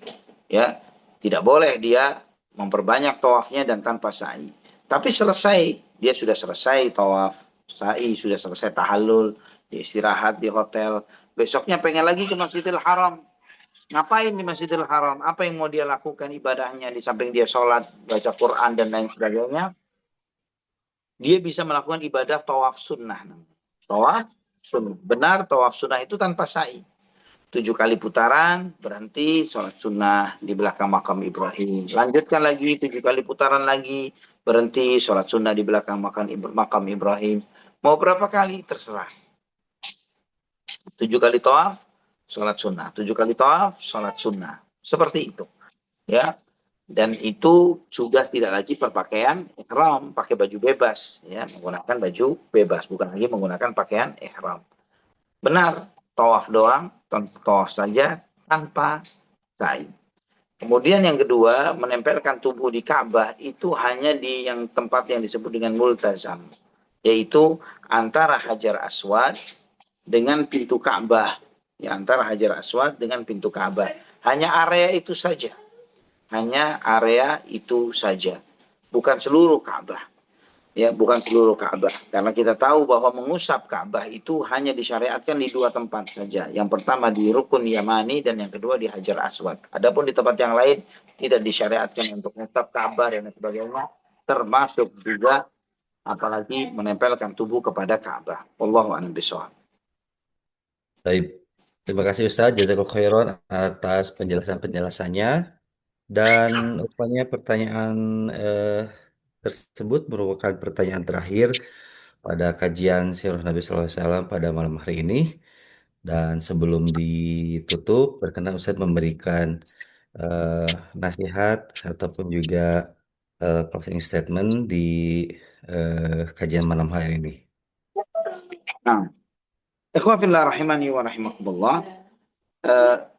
Ya, tidak boleh dia memperbanyak tawafnya dan tanpa sa'i. Tapi selesai, dia sudah selesai tawaf, sa'i, sudah selesai tahallul, dia istirahat di hotel. Besoknya pengen lagi ke Masjidil Haram. Ngapain di Masjidil Haram? Apa yang mau dia lakukan ibadahnya di samping dia sholat, baca Quran dan lain sebagainya? Dia bisa melakukan ibadah tawaf sunnah. Tawaf sunnah. Benar, tawaf sunnah itu tanpa sa'i. 7 kali putaran, berhenti, sholat sunnah di belakang makam Ibrahim. Lanjutkan lagi, 7 kali putaran lagi, berhenti, sholat sunnah di belakang makam Ibrahim. Mau berapa kali? Terserah. 7 kali tawaf, sholat sunnah. 7 kali tawaf, sholat sunnah. Seperti itu. Ya. Dan itu sudah tidak lagi berpakaian ihram, pakai baju bebas, ya, menggunakan baju bebas, bukan lagi menggunakan pakaian ihram. Benar, tawaf doang, tawaf saja tanpa sa'i. Kemudian yang kedua, menempelkan tubuh di Ka'bah itu hanya di yang tempat yang disebut dengan multazam, yaitu antara Hajar Aswad dengan pintu Ka'bah, ya, antara Hajar Aswad dengan pintu Ka'bah. Hanya area itu saja. Hanya area itu saja, bukan seluruh Ka'bah, ya, bukan seluruh Ka'bah. Karena kita tahu bahwa mengusap Ka'bah itu hanya disyariatkan di 2 tempat saja. Yang pertama di Rukun Yamani dan yang kedua di Hajar Aswad. Adapun di tempat yang lain tidak disyariatkan untuk mengusap Ka'bah dan sebagainya, termasuk juga apalagi menempelkan tubuh kepada Ka'bah. Wallahu a'lam bishawab. Baik. Terima kasih Ustaz, jazakallahu khairan atas penjelasan-penjelasannya. Dan rupanya pertanyaan eh, tersebut merupakan pertanyaan terakhir pada kajian Sirah Nabi Sallallahu Alaihi Wasallam pada malam hari ini. Dan sebelum ditutup, berkenan Ustaz memberikan eh, nasihat ataupun juga closing statement di kajian malam hari ini. Nah, ikhwafillah rahimani wa rahimakumullah.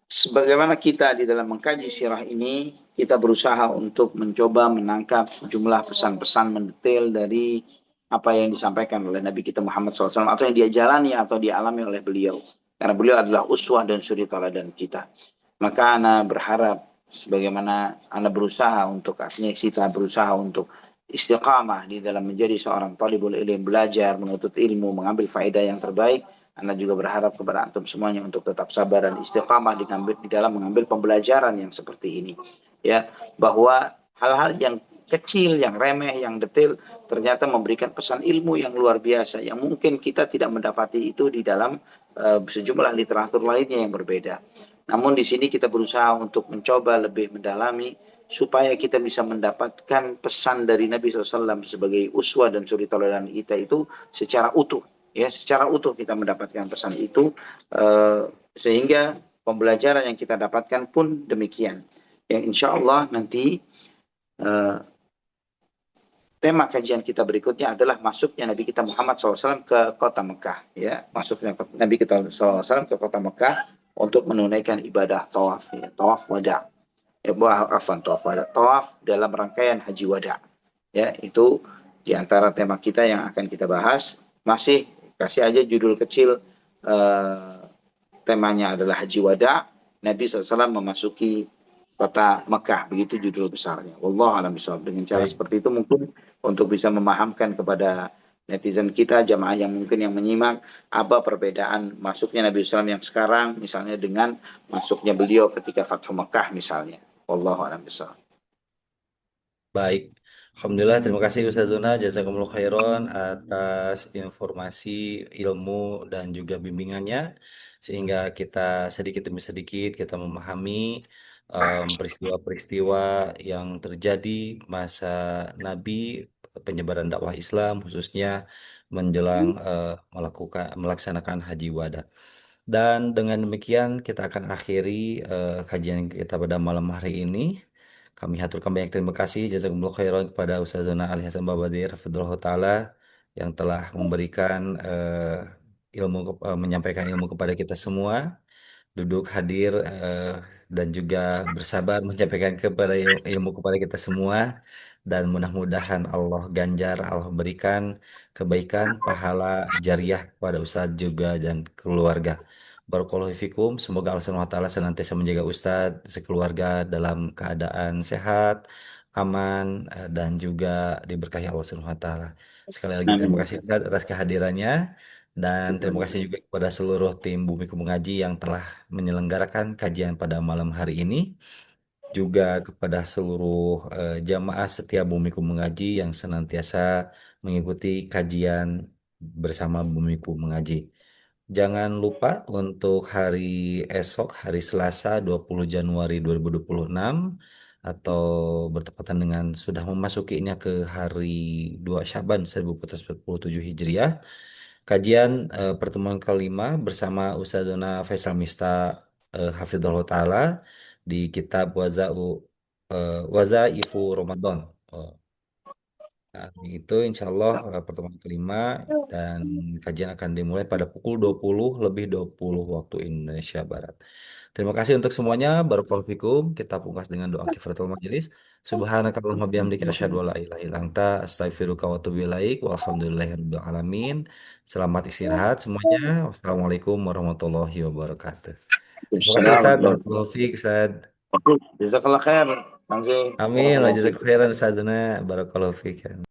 Sebagaimana kita di dalam mengkaji sirah ini, kita berusaha untuk mencoba menangkap jumlah pesan-pesan mendetail dari apa yang disampaikan oleh Nabi kita Muhammad SAW atau yang dia jalani atau dialami oleh beliau. Karena beliau adalah uswah dan suri teladan kita. Maka Ana berharap sebagaimana Ana berusaha untuk kita berusaha untuk istiqamah di dalam menjadi seorang talibul ilm, belajar, menuntut ilmu, mengambil faedah yang terbaik. Anda juga berharap kepada antum semuanya untuk tetap sabar dan istiqamah di dalam mengambil pembelajaran yang seperti ini. Ya, bahwa hal-hal yang kecil, yang remeh, yang detail ternyata memberikan pesan ilmu yang luar biasa yang mungkin kita tidak mendapati itu di dalam sejumlah literatur lainnya yang berbeda. Namun di sini kita berusaha untuk mencoba lebih mendalami supaya kita bisa mendapatkan pesan dari Nabi SAW sebagai uswa dan suri teladan kita itu secara utuh. Ya, secara utuh kita mendapatkan pesan itu, sehingga pembelajaran yang kita dapatkan pun demikian. Yang insya Allah nanti tema kajian kita berikutnya adalah masuknya Nabi kita Muhammad SAW ke kota Mekah. Ya, masuknya Nabi kita SAW ke kota Mekah untuk menunaikan ibadah tawaf, ya, tawaf wada. Tawaf dalam rangkaian haji wada. Ya, itu di antara tema kita yang akan kita bahas. Masih kasih aja judul kecil, temanya adalah haji wada. Nabi SAW memasuki kota Mekah, begitu judul besarnya. Wallahu a'lam bishawab. Dengan cara Baik. seperti itu mungkin untuk bisa memahamkan kepada netizen kita, jamaah yang mungkin yang menyimak, apa perbedaan masuknya Nabi SAW yang sekarang misalnya dengan masuknya beliau ketika Fathu Mekah misalnya. Wallahu a'lam bishawab. Baik, Alhamdulillah terima kasih Ustaz Zuna, jazakumullah khairan atas informasi, ilmu dan juga bimbingannya sehingga kita sedikit demi sedikit kita memahami peristiwa-peristiwa yang terjadi masa Nabi penyebaran dakwah Islam khususnya menjelang melaksanakan haji wada. Dan dengan demikian kita akan akhiri kajian kita pada malam hari ini. Kami haturkan banyak terima kasih jazakumullah khairan kepada Ustazona Ali Hasan Babadir hafizallahu taala yang telah memberikan menyampaikan ilmu kepada kita semua, duduk hadir dan juga bersabar menyampaikan kepada ilmu kepada kita semua, dan mudah-mudahan Allah ganjar, Allah berikan kebaikan pahala jariah kepada Ustadz juga dan keluarga. Barakallahu fikum. Semoga Allah Subhanahu wa taala senantiasa menjaga Ustadz sekeluarga dalam keadaan sehat, aman, dan juga diberkahi Allah Subhanahu wa taala. Sekali lagi terima Amin. kasih Ustadz atas kehadirannya, dan terima kasih juga kepada seluruh tim Bumiku Mengaji yang telah menyelenggarakan kajian pada malam hari ini, juga kepada seluruh jamaah setia Bumiku Mengaji yang senantiasa mengikuti kajian bersama Bumiku Mengaji. Jangan lupa untuk hari esok, hari Selasa 20 Januari 2026, atau bertepatan dengan sudah memasukinya ke hari 2 Syaban 1447 Hijriah. Kajian pertemuan kelima bersama Ustadzona Faisal Mista Hafidhullah Ta'ala di kitab Wazaifu Ramadan. Oh, nah, itu insya Allah pertemuan kelima, dan kajian akan dimulai pada pukul 20 lebih 20 waktu Indonesia Barat. Terima kasih untuk semuanya. Barakallahu fikum. Kita pungkas dengan doa kifaratul majelis. Subhanakallahumma bihamdika asyhadu an la ilaha illa anta astaghfiruka wa atubu ilaik. Walhamdulillahirabbil alamin. Selamat istirahat semuanya. Wassalamualaikum warahmatullahi wabarakatuh. Terima kasih Assalamualaikum Ustaz. warahmatullahi Barakallahu fiik Ustaz. wabarakatuh. Jazakallah khair. Bang Zee. Amin. Wa Barakallahu fiik. jazakumullah khairan Ustazuna. Barakallahu fiik.